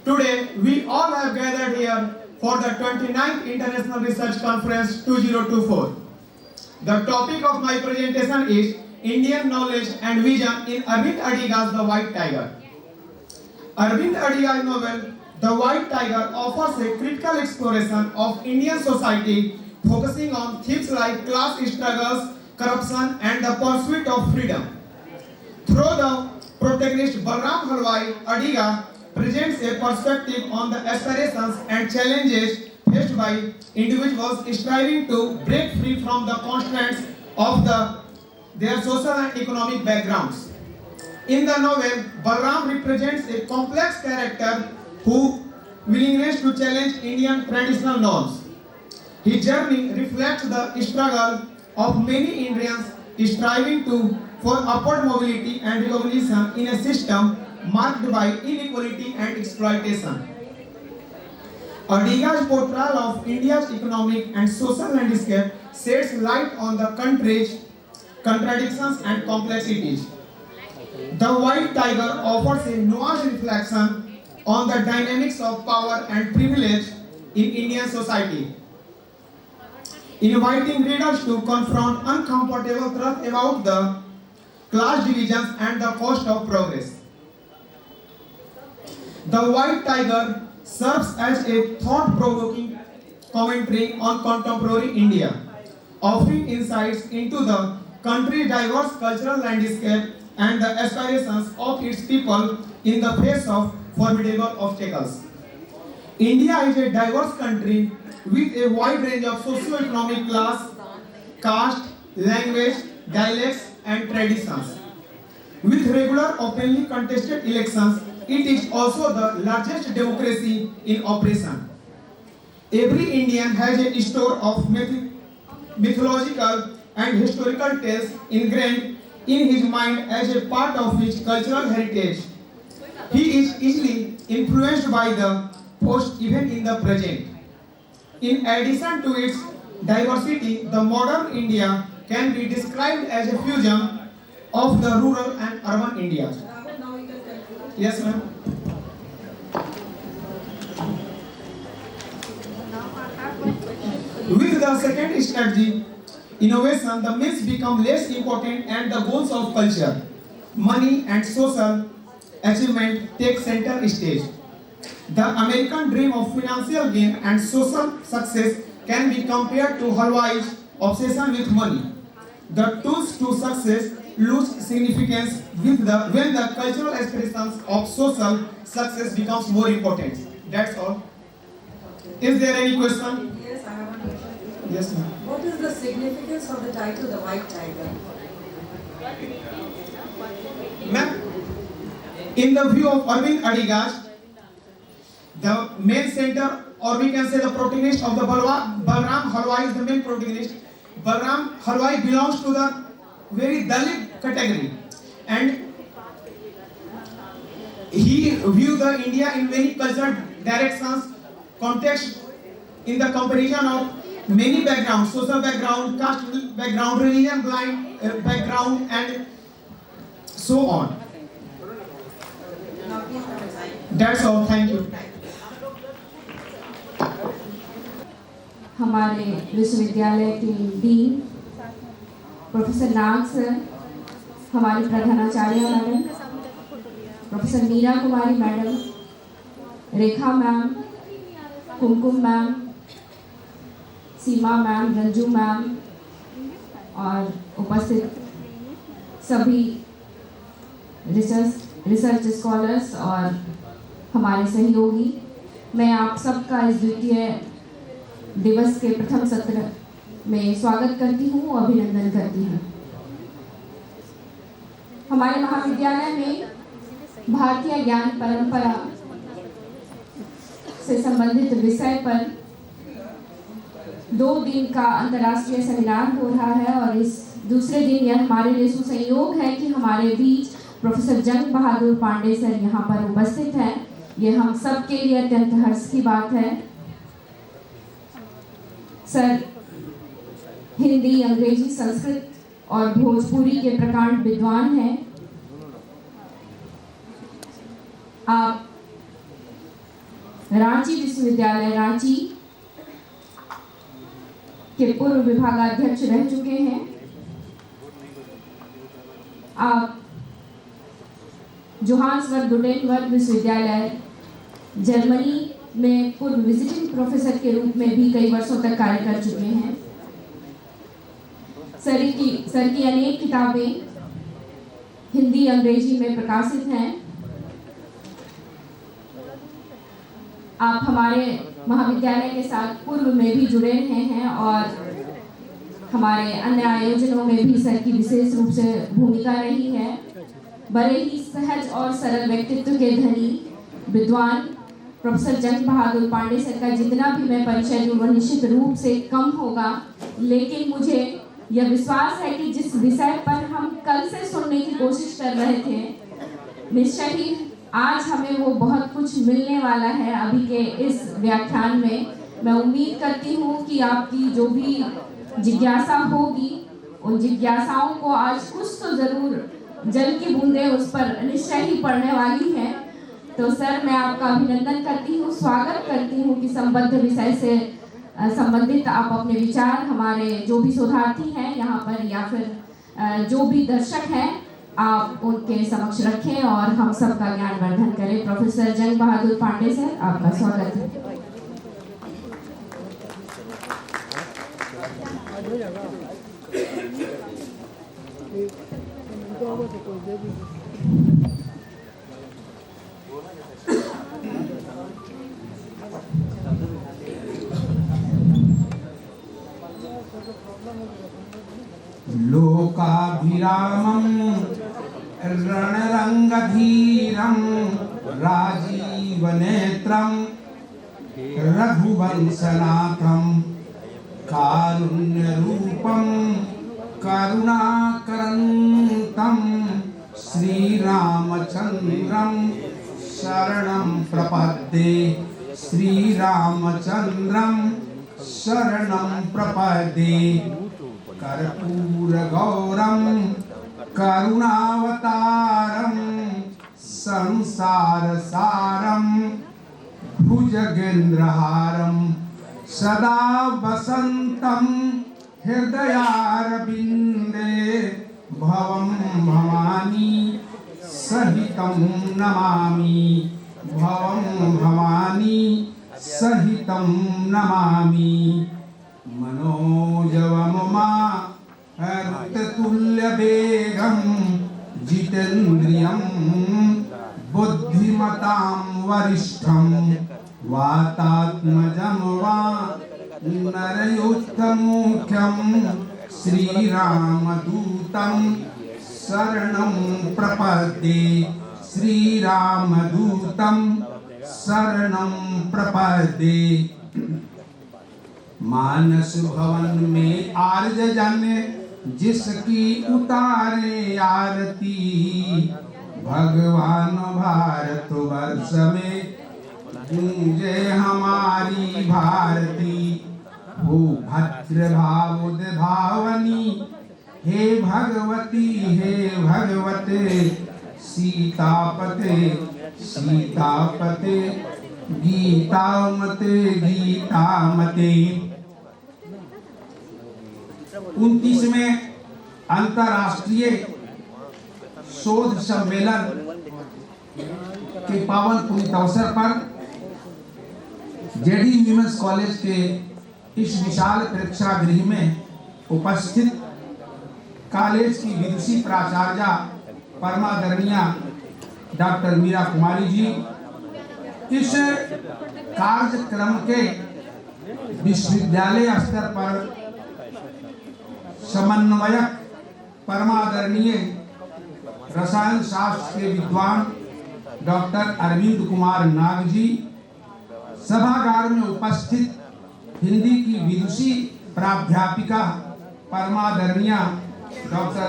Today, we all have gathered here for the 29th International Research Conference 2024. The topic of my presentation is Indian Knowledge and Vision in Arvind Adiga's The White Tiger. Arvind Adiga's novel The White Tiger offers a critical exploration of Indian society focusing on themes like class struggles, corruption and the pursuit of freedom. Through the protagonist Balram Halwai, Adiga presents a perspective on the aspirations and challenges faced by individuals striving to break free from the constraints of their social and economic backgrounds. In the novel, Balram represents a complex character whose willingness to challenge Indian traditional norms. His journey reflects the struggle of many Indians striving for upward mobility and recognition in a system marked by inequality and exploitation. Adiga's portrayal of India's economic and social landscape sheds light on the country's contradictions and complexities. The White Tiger offers a nuanced reflection on the dynamics of power and privilege in Indian society, inviting readers to confront uncomfortable truths about the class divisions and the cost of progress. The White Tiger serves as a thought-provoking commentary on contemporary India, offering insights into the country's diverse cultural landscape and the aspirations of its people in the face of formidable obstacles. India is a diverse country with a wide range of socio-economic class, caste, language, dialects, and traditions. With regular openly contested elections, it is also the largest democracy in operation. Every Indian has a store of mythological and historical tales ingrained in his mind as a part of his cultural heritage. He is easily influenced by the past even in the present. In addition to its diversity, the modern India can be described as a fusion of the rural and urban India. Yes, ma'am. With the second strategy, innovation, the myths become less important and the goals of culture, money and social achievement take center stage. The American dream of financial gain and social success can be compared to Halwai's obsession with money. The tools to success lose significance when the cultural aspirations of social success becomes more important. That's all. Is there any question? Yes, I have a question. Yes, ma'am. What is the significance of the title The White Tiger? Ma'am, in the view of Arvind Adiga, the main center, or we can say the protagonist of the Balram Halwai is the main protagonist. Balram Halwai belongs to the very Dalit category, and he views the India in many cultural directions, context, in the comparison of many backgrounds, social background, caste background, religion background, and so on. That's all. Thank you. हमारे विश्वविद्यालय के dean professor नाग sir, हमारी प्रधानाचार्य madam professor Meera कुमारी madam, रेखा ma'am, कुमकुम ma'am, सीमा ma'am, Ranju ma'am और उपस्थित सभी research scholars और हमारे सहयोगी, मैं आप सबका इस द्वितीय दिवस के प्रथम सत्र में स्वागत करती हूँ और अभिनंदन करती हूँ। हमारे महाविद्यालय में भारतीय ज्ञान परंपरा से संबंधित विषय पर 2 दिन का अंतर्राष्ट्रीय सेमिनार हो रहा है और इस दूसरे दिन यह हमारे लिए सुसंयोग है कि हमारे बीच प्रोफेसर जंग बहादुर पांडे सर यहाँ पर उपस्थित हैं। यह हम सब के लिए अत्यंत हर्ष की बात है। सर हिंदी, अंग्रेजी, संस्कृत और भोजपुरी के प्रकांड विद्वान हैं। आप रांची विश्वविद्यालय रांची के पूर्व विभागाध्यक्ष रह चुके हैं। आप जोहान्सबर्ग गुटेनबर्ग विश्वविद्यालय जर्मनी में पूर्व विजिटिंग प्रोफेसर के रूप में भी कई वर्षों तक कार्य कर चुके हैं। सर की अनेक किताबें हिंदी अंग्रेजी में प्रकाशित हैं। आप हमारे महाविद्यालय के साथ पूर्व में भी जुड़े रहे हैं और हमारे अन्य आयोजनों में भी सर की विशेष रूप से भूमिका रही है। बड़े ही सहज और सरल व्यक्तित्व के धनी विद्वान प्रोफेसर जंग बहादुर पांडे सर का जितना भी मैं परिचय दूँ वह निश्चित रूप से कम होगा, लेकिन मुझे यह विश्वास है कि जिस विषय पर हम कल से सुनने की कोशिश कर रहे थे, निश्चय ही आज हमें वो बहुत कुछ मिलने वाला है। अभी के इस व्याख्यान में मैं उम्मीद करती हूँ कि आपकी जो भी जिज्ञासा होगी उन जिज्ञासाओं को आज कुछ तो ज़रूर जल की बूंदें उस पर निश्चय ही पड़ने वाली हैं। तो सर, मैं आपका अभिनंदन करती हूँ, स्वागत करती हूँ कि संबद्ध विषय से संबंधित आप अपने विचार हमारे जो भी शोधार्थी हैं यहाँ पर या फिर जो भी दर्शक हैं आप उनके समक्ष रखें और हम सबका ज्ञानवर्धन करें। प्रोफेसर जंग बहादुर पांडे सर, आपका स्वागत है। लोकाभिरामं रणरंगधीरं राजीवनेत्रं रघुवंशनाथं कारुण्यरूपं करुणाकरन्तं श्रीरामचन्द्रं शरणं प्रपद्ये। श्रीरामचन्द्रं शरणं प्रपद्ये। कर्पूरगौरं करुणावतारं संसारसारं भुजगेन्द्रहारं सदा वसन्तं हृदयारविन्दे भवं भवानी सहितं नमामि। भवं भवानी सहितं नमामि। मनोजवमुमा हृततुल्यवेगं जितेन्द्रियं बुद्धिमतां वरिष्ठं वातात्मजं नरयोत्तमुख्यं श्रीरामदूतं शरणं प्रपद्ये। श्रीरामदूतं शरणं प्रपद्ये। मानस भवन में आर्ज जन जिसकी उतारे आरती, भगवान भारत वर्ष में गूंजे हमारी भारती। हो भद्र भावुद भावनी हे भगवती हे भगवते सीतापते सीतापते गीतामते गीतामते। 29वें अंतर्राष्ट्रीय शोध सम्मेलन के पावन पुनीत अवसर पर जेडी विमेंस कॉलेज के इस विशाल प्रेक्षागृह में उपस्थित कॉलेज की विदुषी प्राचार्य परमादरणीय डॉक्टर मीरा कुमारी जी, इस कार्यक्रम के विश्वविद्यालय स्तर पर समन्वयक परमादरणीय रसायन शास्त्र के विद्वान डॉक्टर अरविंद कुमार नाग जी, सभागार में उपस्थित हिंदी की विदुषी प्राध्यापिका परमादरणीय डॉक्टर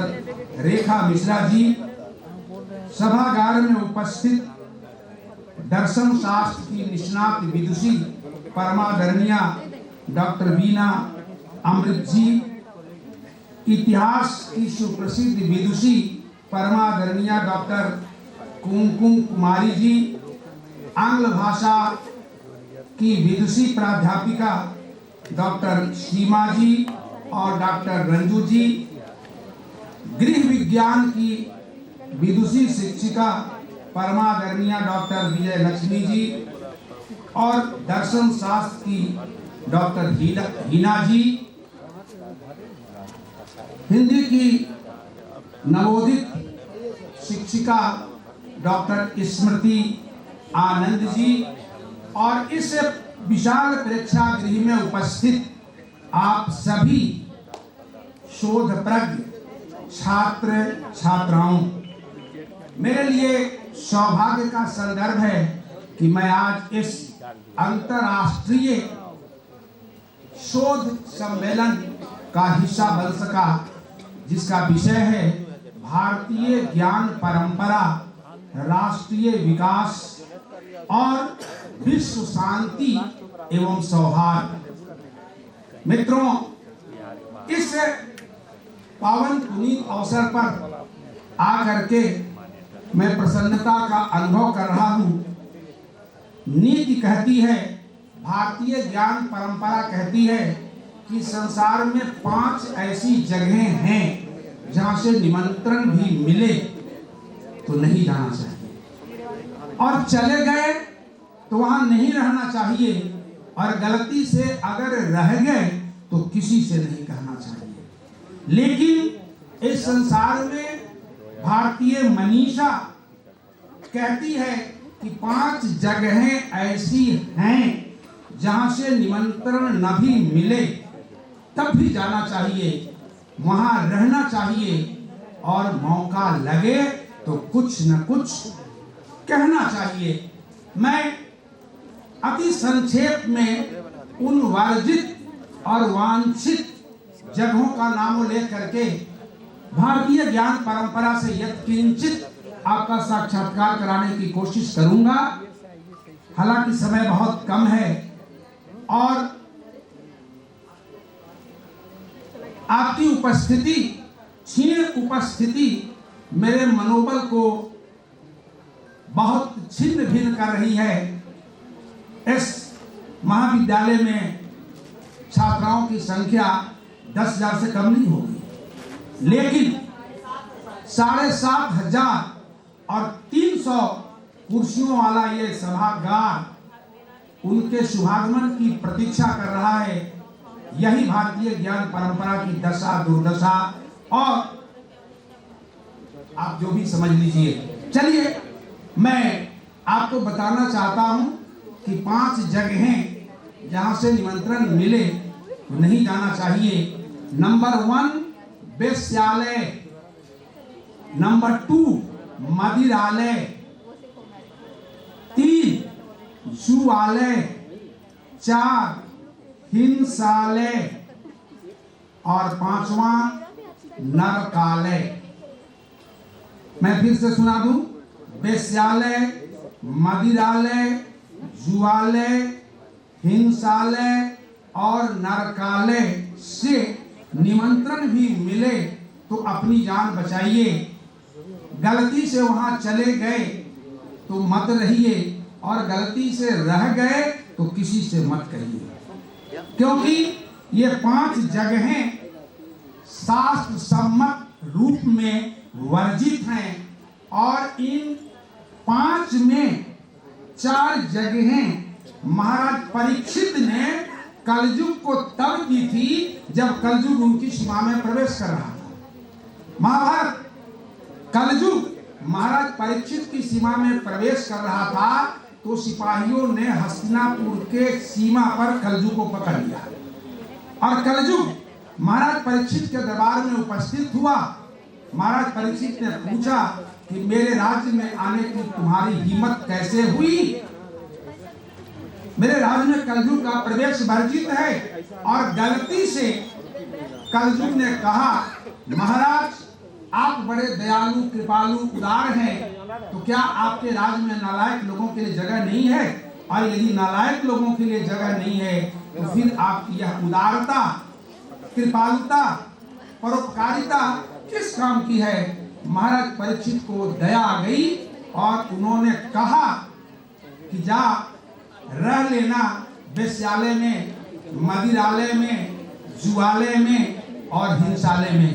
रेखा मिश्रा जी, सभागार में उपस्थित दर्शन शास्त्र की निष्णात विदुषी परमादरणीय डॉक्टर वीना अमृत जी, इतिहास की सुप्रसिद्ध विदुषी परमादरणीय डॉक्टर कुमकुम कुमारी जी, आंग्ल भाषा की विदुषी प्राध्यापिका डॉक्टर सीमा जी और डॉक्टर रंजू जी, गृह विज्ञान की विदुषी शिक्षिका परमादरणीय डॉक्टर विजय लक्ष्मी जी और दर्शन शास्त्र की डॉक्टर हीना जी, हिंदी की नवोदित शिक्षिका डॉक्टर स्मृति आनंद जी और इस विशाल प्रेक्षागृह में उपस्थित आप सभी शोधप्रज्ञ छात्र छात्राओं, मेरे लिए सौभाग्य का संदर्भ है कि मैं आज इस अंतर्राष्ट्रीय शोध सम्मेलन का हिस्सा बन सका, जिसका विषय है भारतीय ज्ञान परंपरा, राष्ट्रीय विकास और विश्व शांति एवं सौहार्द। मित्रों, इस पावन पुनीत अवसर पर आकर के मैं प्रसन्नता का अनुभव कर रहा हूँ। नीति कहती है, भारतीय ज्ञान परंपरा कहती है कि संसार में 5 ऐसी जगहें हैं जहाँ से निमंत्रण भी मिले तो नहीं जाना चाहिए, और चले गए तो वहाँ नहीं रहना चाहिए, और गलती से अगर रह गए तो किसी से नहीं कहना चाहिए। लेकिन इस संसार में भारतीय मनीषा कहती है कि 5 जगहें ऐसी हैं जहां से निमंत्रण न भी मिले तब भी जाना चाहिए, वहां रहना चाहिए, और मौका लगे तो कुछ न कुछ कहना चाहिए। मैं अति संक्षेप में उन वर्जित और वांछित जगहों का नाम लेकर के भारतीय ज्ञान परंपरा से यत्किंचित आपका साक्षात्कार कराने की कोशिश करूंगा। हालांकि समय बहुत कम है और आपकी उपस्थिति, क्षीण उपस्थिति मेरे मनोबल को बहुत छिन्न भिन्न कर रही है। इस महाविद्यालय में छात्राओं की संख्या 10,000 से कम नहीं होगी, लेकिन 7,500 और 300 कुर्सियों वाला ये सभागार उनके शुभागमन की प्रतीक्षा कर रहा है। यही भारतीय ज्ञान परंपरा की दशा दुर्दशा, और आप जो भी समझ लीजिए। चलिए, मैं आपको बताना चाहता हूं कि 5 जगहें जहां से निमंत्रण मिले तो नहीं जाना चाहिए। नंबर 1 वेश्यालय, नंबर 2 मदिरालय, 3 जुआलय, 4 हिंसालय और 5वां नरकालय। मैं फिर से सुना दूं, वेश्यालय, मदिरालय, जुआलय, हिंसालय और नरकालय से निमंत्रण भी मिले तो अपनी जान बचाइए। गलती से वहां चले गए तो मत रहिए, और गलती से रह गए तो किसी से मत कहिए, क्योंकि ये 5 जगहें शास्त्र सम्मत रूप में वर्जित हैं, और इन 5 में 4 जगहें महाराज परीक्षित ने कलयुग को तब दी थी जब कलयुग उनकी सीमा में प्रवेश कर रहा था। महाभारत कलयुग महाराज परीक्षित की सीमा में प्रवेश कर रहा था तो सिपाहियों ने हस्तिनापुर के सीमा पर कलयुग को पकड़ लिया, और कलयुग महाराज परीक्षित के दरबार में उपस्थित हुआ। महाराज परीक्षित ने पूछा कि मेरे राज्य में आने की तुम्हारी हिम्मत कैसे हुई? मेरे राज्य में कलयुग का प्रवेश वर्जित है। और गलती से कलयुग ने कहा, महाराज आप बड़े दयालु कृपालु उदार हैं, तो क्या आपके राज्य में नालायक लोगों के लिए जगह नहीं है? और यदि नालायक लोगों के लिए जगह नहीं है तो फिर आपकी यह उदारता, कृपालुता, परोपकारिता किस काम की है? महाराज परीक्षित को दया आ गई और उन्होंने कहा कि जा रह लेना वेश्यालय में, मदिरालय में, जुआलय में और हिंसालय में।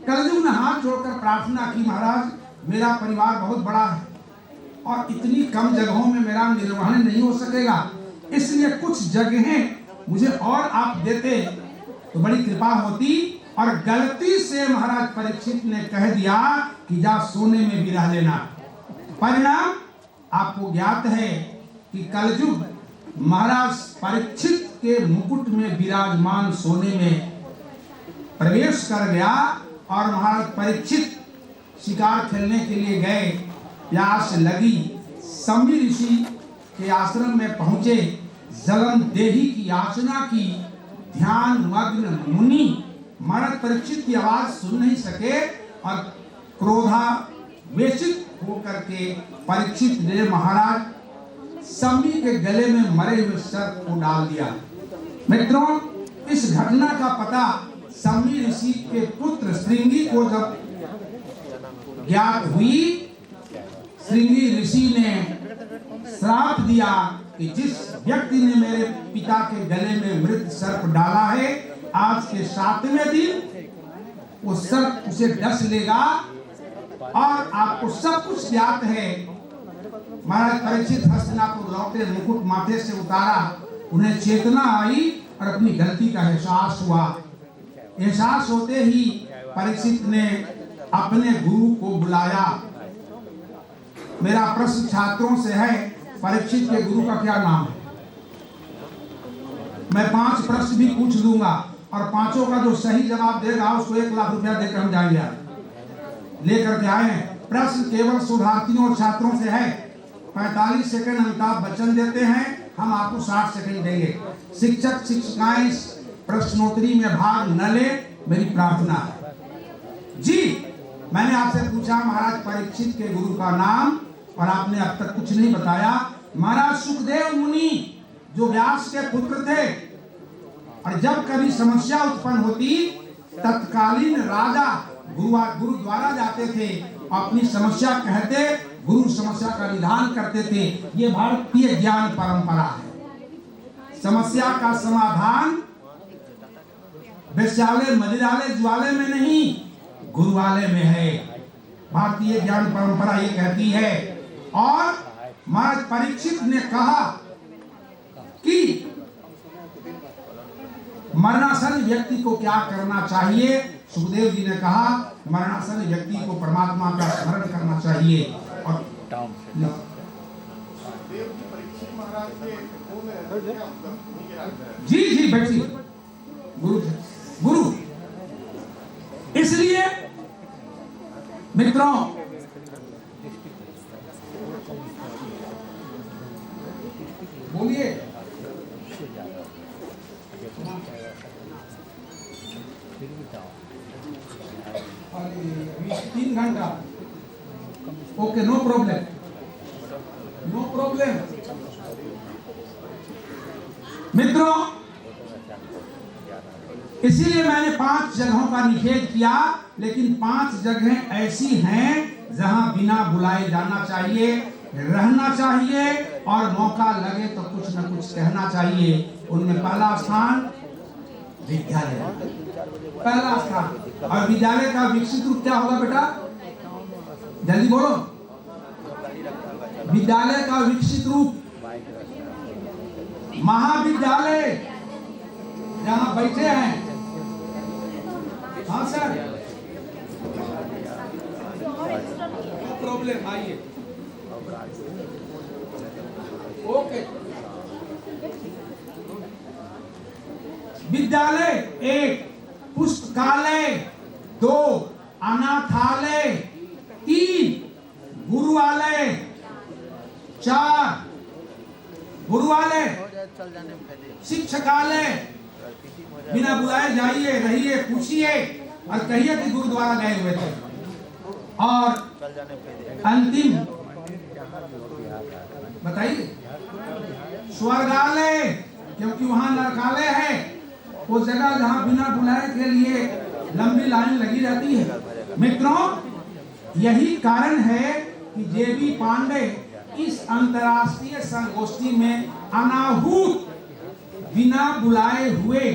कलयुग ने हाथ जोड़कर प्रार्थना की, महाराज मेरा परिवार बहुत बड़ा है और इतनी कम जगहों में मेरा निर्वहन नहीं हो सकेगा, इसलिए कुछ जगहें मुझे और आप देते तो बड़ी कृपा होती। और गलती से महाराज परीक्षित ने कह दिया कि जा सोने में भी रह लेना। परिणाम आपको ज्ञात है कि कलयुग महाराज परीक्षित के मुकुट में विराजमान सोने में प्रवेश कर गया और महाराज परीक्षित शिकार खेलने के लिए गए। प्यास लगी, समी ऋषि के आश्रम में पहुंचे, जलन देही की याचना की। ध्यान मग्न मुनि महाराज परीक्षित की आवाज सुन नहीं सके और क्रोधावेशित होकर के परीक्षित ने महाराज समी के गले में मरे हुए सर्प को डाल दिया। मित्रों, इस घटना का पता समी ऋषि के पुत्र श्रृंगी को जब ज्ञात हुई, श्रृंगी ऋषि ने श्राप दिया कि जिस व्यक्ति ने मेरे पिता के गले में मृत सर्प डाला है, आज के 7वें दिन वो सर्प उसे डस लेगा। और आपको सब कुछ ज्ञात है। महाराज परीक्षित हस्तिनापुर लौटे, मुकुट माथे से उतारा, उन्हें चेतना आई और अपनी गलती का एहसास हुआ। एहसास होते ही परीक्षित ने अपने गुरु को बुलाया। मेरा प्रश्न छात्रों से है, परीक्षित के गुरु का क्या नाम है? मैं 5 प्रश्न भी पूछ दूंगा और पांचों का जो सही जवाब देगा उसको 1 लाख रुपया देकर हम जाएंगे। लेकर के आए हैं। प्रश्न केवल शोधार्थियों और छात्रों से है। 45 सेकंड अमिताभ बच्चन देते हैं, हम आपको 60 सेकंड देंगे। शिक्षक शिक्षिकाएं इस प्रश्नोत्तरी में भाग न ले, मेरी प्रार्थना है। जी, मैंने आपसे पूछा महाराज परीक्षित के गुरु का नाम और आपने अब तक कुछ नहीं बताया। महाराज सुखदेव मुनि जो व्यास के पुत्र थे, और जब कभी समस्या उत्पन्न होती तत्कालीन राजा गुरुद्वारा जाते थे, अपनी समस्या कहते, गुरु समस्या का निदान करते थे। ये भारतीय ज्ञान परंपरा है। समस्या का समाधान वेश्यालय, मदिरालय, जुआलय में नहीं, गुरुवालय में है। भारतीय ज्ञान परंपरा ये कहती है। और महाराज परीक्षित ने कहा कि मरणासन व्यक्ति को क्या करना चाहिए। सुखदेव जी ने कहा मरणासन व्यक्ति को परमात्मा का स्मरण करना चाहिए। और जी जी बैठिए गुरु। इसलिए मित्रों, बोलिए। 3 घंटा। Okay, no problem, no problem. मित्रों, इसीलिए मैंने 5 जगहों का निषेध किया, लेकिन 5 जगहें ऐसी हैं जहां बिना बुलाए जाना चाहिए, रहना चाहिए और मौका लगे तो कुछ न कुछ कहना चाहिए। उनमें पहला स्थान विद्यालय, पहला स्थान। और विद्यालय का विकसित रूप क्या होगा बेटा? जल्दी बोलो। विद्यालय का विकसित रूप महाविद्यालय, जहां बैठे हैं। हाँ सर, प्रॉब्लम आइए। ओके, विद्यालय 1, पुस्तकालय 2, अनाथालय 3, गुरुवालय 4, गुरुवालय, शिक्षकालय। बिना बुलाए जाइए, रहिए, पूछिए और कहिए कि गुरुद्वारा गए हुए थे। और अंतिम बताइए, स्वर्गालय, क्योंकि वहां नरकालय है, वो जगह जहां बिना बुलाए के लिए लंबी लाइन लगी रहती है। मित्रों, यही कारण है कि जेबी पांडे इस अंतर्राष्ट्रीय संगोष्ठी में अनाहूत बिना बुलाए हुए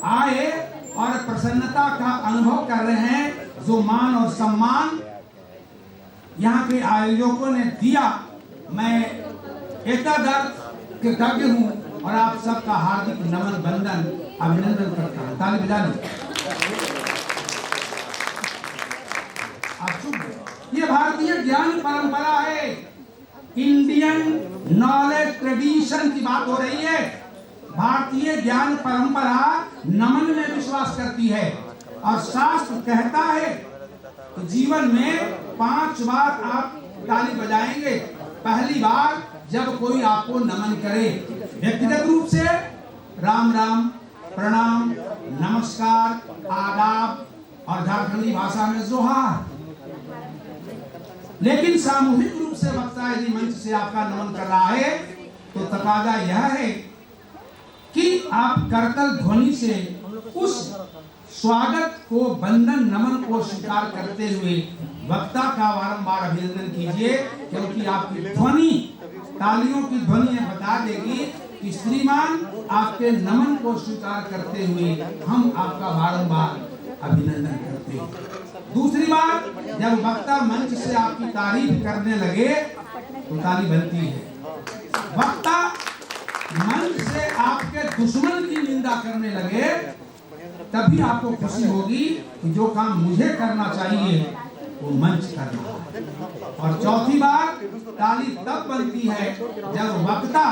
आए और प्रसन्नता का अनुभव कर रहे हैं, जो मान और सम्मान यहाँ के आयोजकों ने दिया, मैं कृतज्ञ हूँ और आप सबका हार्दिक नमन बंदन अभिनंदन करता हूँ। ताली बजा लो। ये भारतीय ज्ञान परंपरा है, इंडियन नॉलेज ट्रेडिशन की बात हो रही है। भारतीय ज्ञान परंपरा नमन में विश्वास करती है और शास्त्र कहता है कि जीवन में 5 बार आप ताली बजाएंगे। पहली बार जब कोई आपको नमन करे, व्यक्तिगत रूप से राम राम, प्रणाम, नमस्कार, आदाब और झारखंडी भाषा में जोहार। लेकिन सामूहिक रूप से वक्ता यदि मंच से आपका नमन कर रहा है तो तकाजा यह है कि आप करतल ध्वनि से उस स्वागत को, बंदन नमन को स्वीकार करते हुए वक्ता का बारंबार अभिनंदन कीजिए, क्योंकि आपकी ध्वनि, तालियों की ध्वनि बता देगी कि श्रीमान आपके नमन को स्वीकार करते हुए हम आपका बारंबार अभिनंदन करते हैं। दूसरी बात, जब वक्ता मंच से आपकी तारीफ करने लगे तो ताली बनती है। वक्ता मंच से आपके दुश्मन की निंदा करने लगे तभी आपको खुशी होगी कि जो काम मुझे करना चाहिए वो मंच कर रहा है। और चौथी बार, ताली तब बनती है जब वक्ता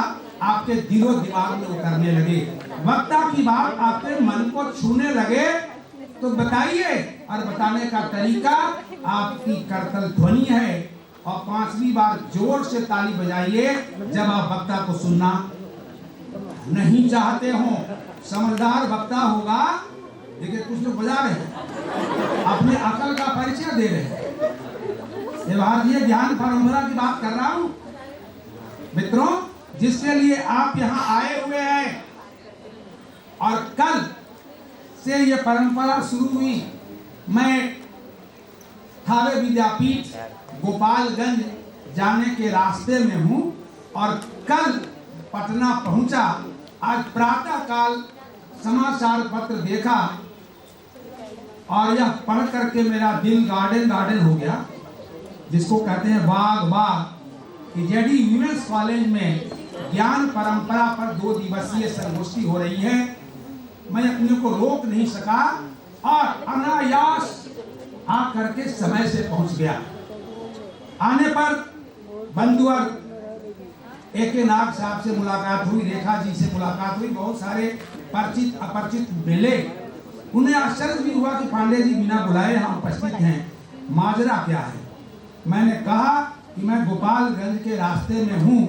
आपके दिलो दिमाग में उतरने लगे, वक्ता की बात आपके मन को छूने लगे तो बताइए, और बताने का तरीका आपकी करतल ध्वनि है। और 5वीं बार जोर से ताली बजाइए जब आप वक्ता को सुनना नहीं चाहते हो। समझदार वक्ता होगा, देखिए कुछ लोग बजा रहे हैं, अपने अकल का परिचय दे रहे हैं। ये भारतीय ज्ञान परंपरा की बात कर रहा हूं मित्रों, जिसके लिए आप यहाँ आए हुए हैं। और कल से ये परंपरा शुरू हुई। मैं थावे विद्यापीठ गोपालगंज जाने के रास्ते में हूँ और कल पटना पहुंचा। आज प्रातः काल समाचार पत्र देखा और यह पढ़ करके मेरा दिल गार्डन गार्डन हो गया, जिसको कहते हैं बाग बाग, कि जेडी वीमेंस कॉलेज में ज्ञान परंपरा पर 2 दिवसीय संगोष्ठी हो रही है। मैं अपने को रोक नहीं सका और अनायास आकर के समय से पहुंच गया। आने पर बंधुवर ए.के. नाग साहब से मुलाकात हुई, रेखा जी से मुलाकात हुई, बहुत सारे परिचित अपरिचित मिले। उन्हें आश्चर्य भी हुआ कि पांडे जी बिना बुलाए यहाँ उपस्थित हैं, माजरा क्या है। मैंने कहा कि मैं गोपालगंज के रास्ते में हूँ,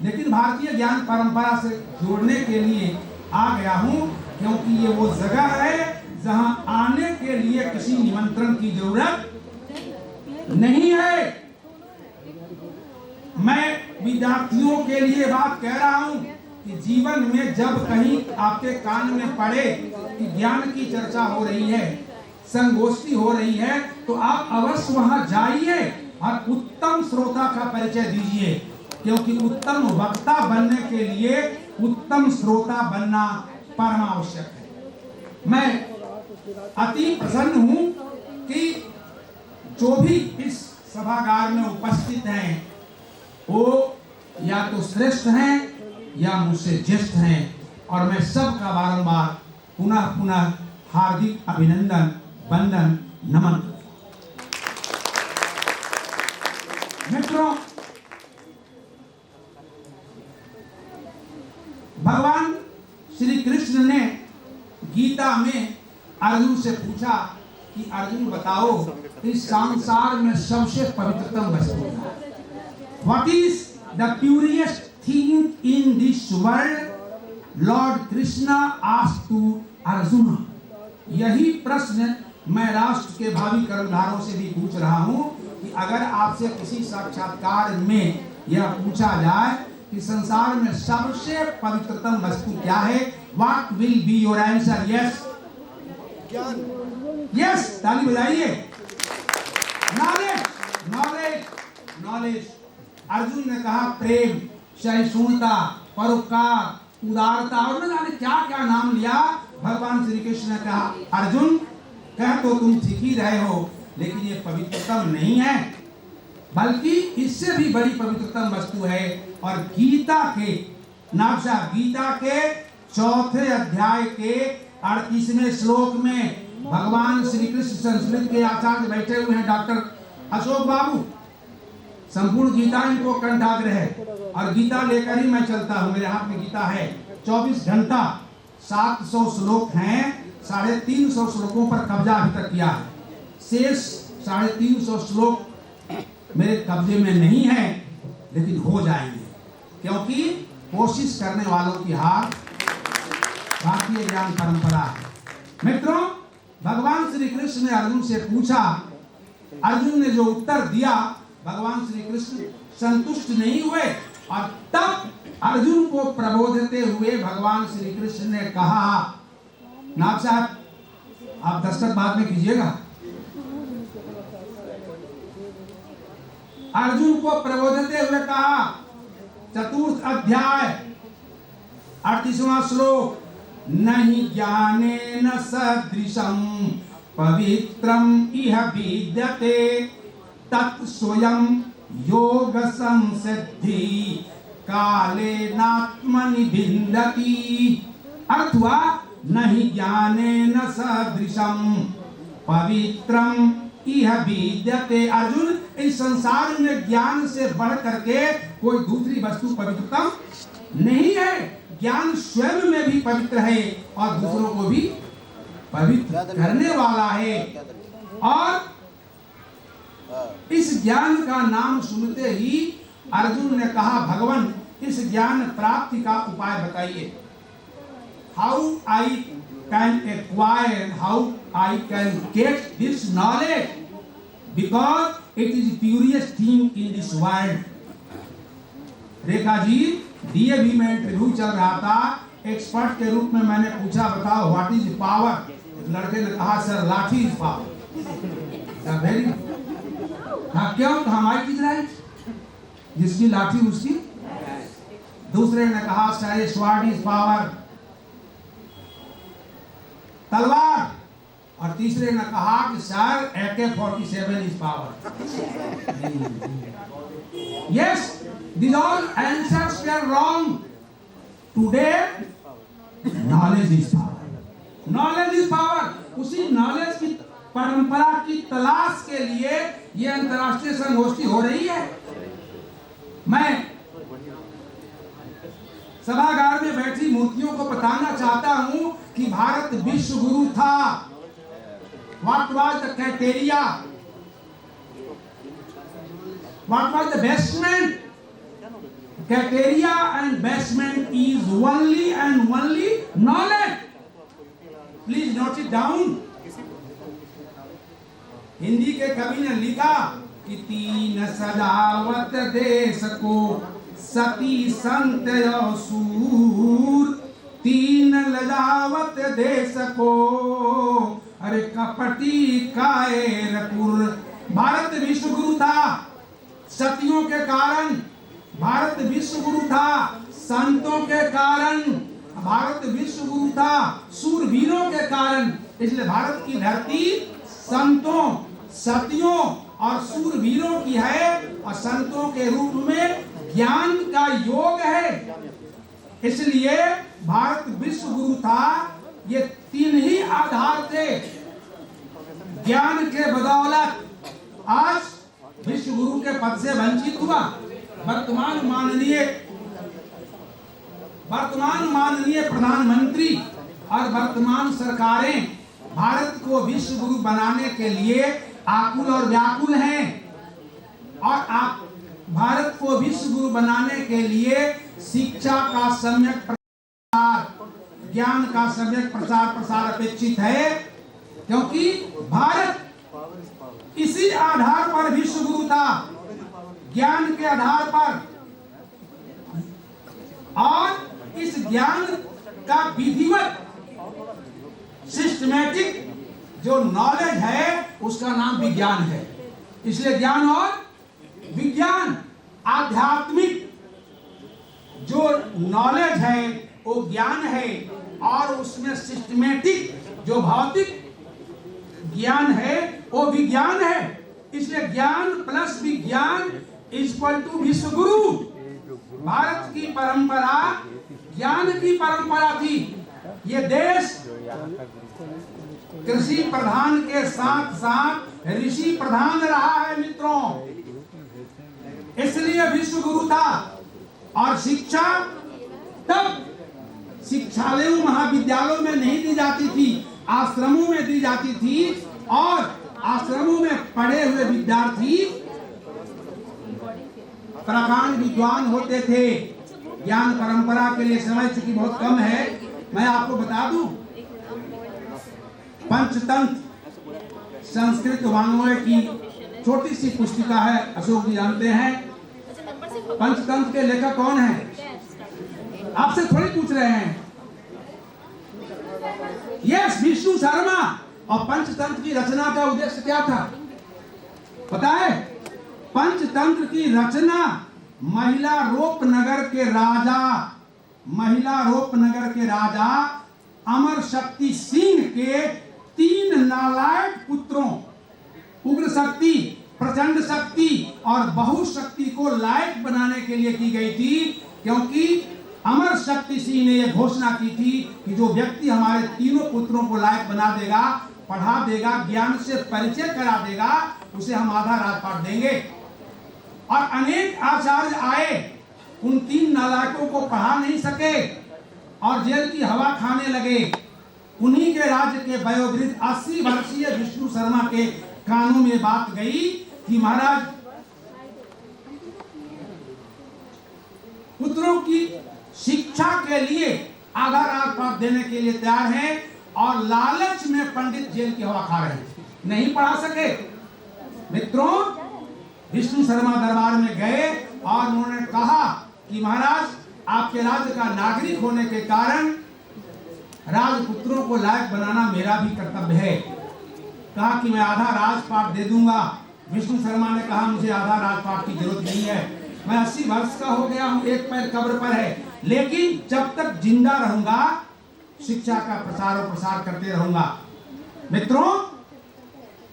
लेकिन भारतीय ज्ञान परंपरा से जोड़ने के लिए आ गया हूँ, क्योंकि ये वो जगह है जहाँ आने के लिए किसी निमंत्रण की जरूरत नहीं है। मैं विद्यार्थियों के लिए बात कह रहा हूँ कि जीवन में जब कहीं आपके कान में पड़े कि ज्ञान की चर्चा हो रही है, संगोष्ठी हो रही है, तो आप अवश्य वहां जाइए और उत्तम श्रोता का परिचय दीजिए, क्योंकि उत्तम वक्ता बनने के लिए उत्तम श्रोता बनना परम आवश्यक है। मैं अति प्रसन्न हूं कि जो भी इस सभागार में उपस्थित हैं वो या तो श्रेष्ठ हैं या मुझसे ज्येष्ठ हैं, और मैं सबका बारंबार पुनः पुनः हार्दिक अभिनंदन, वंदन, नमन। मित्रों, भगवान श्री कृष्ण ने गीता में अर्जुन से पूछा कि अर्जुन बताओ इस संसार में सबसे पवित्रतम वस्तु क्या है? What is the purest thing in this world? Lord Krishna asked to Arjuna. यही प्रश्न मैं राष्ट्र के भावी कर्मधारों से भी पूछ रहा हूँ कि अगर आपसे किसी साक्षात्कार में यह पूछा जाए कि संसार में सबसे पवित्रतम वस्तु क्या है, What will be your answer? Yes? Yes, ताली बजाइए। Knowledge, knowledge, knowledge। अर्जुन ने कहा प्रेम, सहिष्णुता, परोपकार, उदारता और न जाने क्या क्या नाम लिया। भगवान श्री कृष्ण ने कहा, अर्जुन कह तो तुम ठीक ही रहे हो, लेकिन ये पवित्रतम नहीं है, बल्कि इससे भी बड़ी पवित्रतम वस्तु है। और गीता के गीता के 4थे अध्याय के 38वें श्लोक में भगवान श्री कृष्ण संस्कृत के आचार्य बैठे हुए हैं, डॉक्टर अशोक बाबू, संपूर्ण गीता इनको कंठाग्र है और गीता लेकर ही मैं चलता हूँ। मेरे हाथ में गीता है, 24 घंटा 700 श्लोक हैं, 350 श्लोकों पर कब्जा अभी तक किया है। शेष 350 श्लोक मेरे कब्जे में नहीं है, लेकिन हो जाएंगे, क्योंकि कोशिश करने वालों की हार भारतीय ज्ञान परंपरा है। मित्रों, भगवान श्री कृष्ण ने अर्जुन से पूछा, अर्जुन ने जो उत्तर दिया भगवान श्री कृष्ण संतुष्ट नहीं हुए और तब अर्जुन को प्रबोधते हुए भगवान श्री कृष्ण ने कहा, नाथ साहब आप दस्तखत बाद में कीजिएगा। अर्जुन को प्रबोधते हुए कहा, 4th अध्याय 38वां श्लोक, नहीं ज्ञानेन सदृशं पवित्रम इह विद्यते तत् स्वयं योग संसिद्धि कालेनात्मनि भिन्नति। अर्थ हुआ, नहीं ज्ञानेन सदृशं पवित्रम इह विद्यते। अर्जुन, इस संसार में ज्ञान से बढ़ करके कोई दूसरी वस्तु पवित्रतम नहीं है। ज्ञान स्वयं में भी पवित्र है और दूसरों को भी पवित्र करने वाला है। और इस ज्ञान का नाम सुनते ही अर्जुन ने कहा, भगवान इस ज्ञान प्राप्ति का उपाय बताइए। How I can acquire, how I can get this knowledge, because it is the purest thing in this world. Rekha ji, DAV में इंटरव्यू चल रहा था, एक्सपर्ट के रूप में मैंने पूछा, बताओ व्हाट इज पावर। लड़के ने कहा, सर लाठी इज पावर। वेरी हाँ, क्यों? हमारी चीज राइट, जिसकी लाठी उसकी। दूसरे ने कहा, सर स्वॉर्ड इज पावर, तलवार। और तीसरे ने कहा कि sir AK-47 is power. Yes, these all answers were wrong. Today, knowledge is power. Knowledge is power. उसी नॉलेज की परंपरा की तलाश के लिए ये अंतर्राष्ट्रीय संगोष्ठी हो रही है। मैं सभागार में बैठी मूर्तियों को बताना चाहता हूं कि भारत विश्व गुरु था। What was the criteria? What was the basement? Criteria and basement is only and only knowledge. Please note it down. Hindi के कवि ने लिखा कि तीन सजावत देश को सती संत सूर, तीन लजावत देश को अरे कपटी कायरपुर। भारत विश्व गुरु था सतियों के कारण, भारत विश्व गुरु था संतों के कारण, भारत विश्व गुरु था सूरवीरों के कारण। इसलिए भारत की धरती संतों, सतियों और सूरवीरों की है और संतों के रूप में ज्ञान का योग है। इसलिए भारत विश्व गुरु था। ये तीन ही आधार थे। ज्ञान के बदौलत आज विश्व गुरु के पद से वंचित हुआ। वर्तमान माननीय प्रधानमंत्री और वर्तमान सरकारें भारत को विश्व गुरु बनाने के लिए आकुल और व्याकुल हैं। और आप भारत को विश्व गुरु बनाने के लिए शिक्षा का सम्यक प्रसार, ज्ञान का सम्यक प्रसार अपेक्षित है, क्योंकि भारत इसी आधार पर विश्व गुरु था, ज्ञान के आधार पर। और इस ज्ञान का विधिवत सिस्टमैटिक जो नॉलेज है उसका नाम विज्ञान है। इसलिए ज्ञान और विज्ञान, आध्यात्मिक जो नॉलेज है वो ज्ञान है, और उसमें सिस्टमेटिक जो भौतिक ज्ञान है वो विज्ञान है। इसलिए ज्ञान प्लस विज्ञान इक्वल टू विश्वगुरु। भारत की परंपरा ज्ञान की परंपरा थी। ये देश कृषि प्रधान के साथ साथ ऋषि प्रधान रहा है मित्रों, इसलिए विश्वगुरु था। और शिक्षा तब शिक्षालयों महाविद्यालयों में नहीं दी जाती थी, आश्रमों में दी जाती थी, और आश्रमों में पढ़े हुए विद्यार्थी प्रकांड विद्वान होते थे। ज्ञान परंपरा के लिए समय चूंकि बहुत कम है, मैं आपको बता दूं, पंचतंत्र संस्कृत वाङ्मय की छोटी सी पुस्तिका है, अशोक जी जानते हैं। पंचतंत्र के लेखक कौन है? आपसे थोड़ी पूछ रहे हैं। यस, विष्णु शर्मा। और पंचतंत्र की रचना का उद्देश्य क्या था पता है? पंचतंत्र की रचना महिला रूपनगर के राजा अमर शक्ति सिंह के 3 नालायक पुत्रों उग्र शक्ति, प्रचंड शक्ति और बहुशक्ति को लायक बनाने के लिए की गई थी। क्योंकि अमर शक्ति सिंह ने यह घोषणा की थी कि जो व्यक्ति हमारे तीनों पुत्रों को लायक बना देगा, पढ़ा देगा, ज्ञान से परिचय करा देगा, उसे हम आधा राजपाट देंगे। और अनेक आचार्य आए, उन 3 नालायकों को पढ़ा नहीं सके और जेल की हवा खाने लगे। उन्हीं के राज्य के वयोवृद्ध 80 वर्षीय विष्णु शर्मा के कानों में बात गई कि महाराज पुत्रों की शिक्षा के लिए आधा राजपाट देने के लिए तैयार हैं, और लालच में पंडित जेल की हवा खा रहे हैं, नहीं पढ़ा सके। मित्रों, विष्णु शर्मा दरबार में गए और उन्होंने कहा कि महाराज आपके राज्य का नागरिक होने के कारण राजपुत्रों को लायक बनाना मेरा भी कर्तव्य है। कहा कि मैं आधा राजपाट दे दूंगा। विष्णु शर्मा ने कहा मुझे आधा राजपाट की जरूरत नहीं है, मैं 80 वर्ष का हो गया हूं, एक पैर कब्र पर है, लेकिन जब तक जिंदा रहूंगा शिक्षा का प्रचार और प्रसार करते रहूंगा। मित्रों,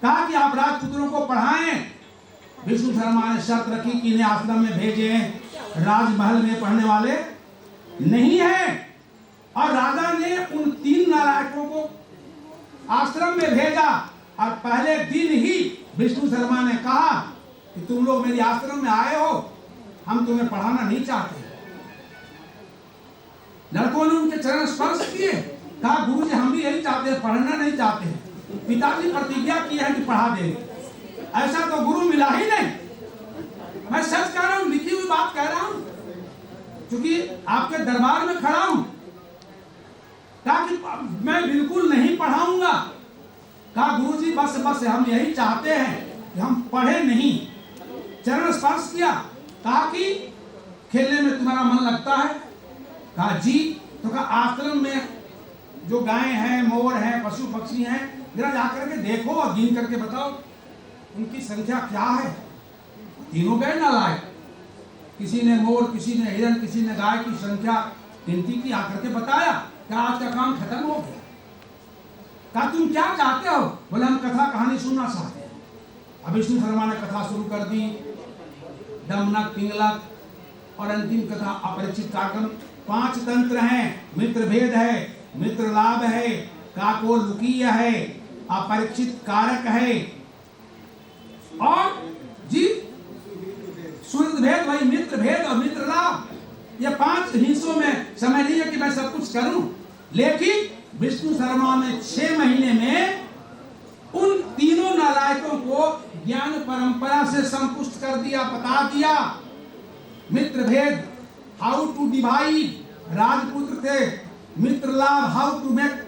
कहा कि आप राजपुत्रों को पढ़ाएं। विष्णु शर्मा ने शर्त रखी कि इन्हें आश्रम में भेजें, राजमहल में पढ़ने वाले नहीं है। और राजा ने उन 3 नालायकों को आश्रम में भेजा, और पहले दिन ही विष्णु शर्मा ने कहा कि तुम लोग मेरे आश्रम में आए हो, हम तुम्हें पढ़ाना नहीं चाहते। लड़कों ने उनके चरण स्पर्श किए, कहा गुरुजी हम भी यही चाहते हैं, पढ़ना नहीं चाहते हैं। पिताजी प्रतिज्ञा की है कि पढ़ा देंगे, ऐसा तो गुरु मिला ही नहीं। मैं सच कह रहा हूं, लिखी हुई बात कह रहा हूं, क्योंकि आपके दरबार में खड़ा हूं। कहा कि मैं बिल्कुल नहीं पढ़ाऊंगा। कहा गुरुजी बस हम यही चाहते हैं कि हम पढ़े नहीं। चरण स्पर्श किया, कहा कि खेलने में तुम्हारा मन लगता है? कहा जी। तो कहा आश्रम में जो गायें हैं, मोर हैं, पशु पक्षी हैं, जरा जाकर के देखो और गिन करके बताओ उनकी संख्या क्या है। तीनों गए नालायक, किसी ने मोर, किसी ने हिरण, किसी ने गाय की संख्या गिनती की, आकर के बताया। क्या आज का काम खत्म हो गया? कहा तुम क्या चाहते हो? बोले हम कथा कहानी सुनना चाहते हैं। अब विष्णु शर्मा ने कथा शुरू कर दी, दमनक, पिंगलक और अंतिम कथा अपरिचित कार्यक्रम। 5 तंत्र हैं, मित्र भेद है, मित्र लाभ है, काको लुकीय है, अपरिचित कारक है, और जी सूर्य भेद वही मित्र भेद और मित्र लाभ। ये 5 हिस्सों में समय नहीं है कि मैं सब कुछ करूं, लेकिन विष्णु शर्मा ने 6 महीने में उन तीनों नालायकों को ज्ञान परंपरा से संतुष्ट कर दिया, बता दिया। मित्र भेद, हाउ टू डिवाइड, राजपुत्र थे, मित्र लाभ, हाउ टू मेक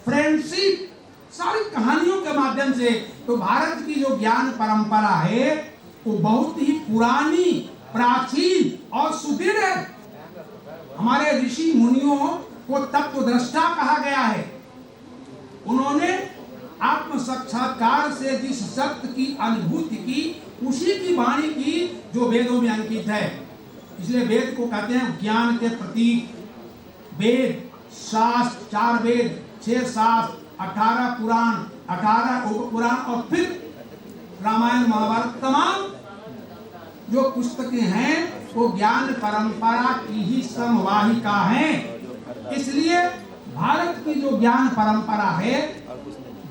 फ्रेंडशिप, सारी कहानियों के माध्यम से। तो भारत की जो ज्ञान परंपरा है वो बहुत ही पुरानी, प्राचीन और सुदृढ़ है। हमारे ऋषि मुनियों को तत्वदृष्टा कहा गया है। उन्होंने आत्म साक्षात्कार से जिस सत्य की अनुभूति की, उसी की वाणी की जो वेदों में अंकित है। इसलिए वेद को कहते हैं ज्ञान के प्रतीक, वेद, शास्त्र, 4 वेद, 6 शास्त्र, 18 पुराण, 18 उपपुराण और फिर रामायण महाभारत, तमाम जो पुस्तकें हैं वो ज्ञान परंपरा की ही समवाहिका हैं। इसलिए भारत की जो ज्ञान परंपरा है,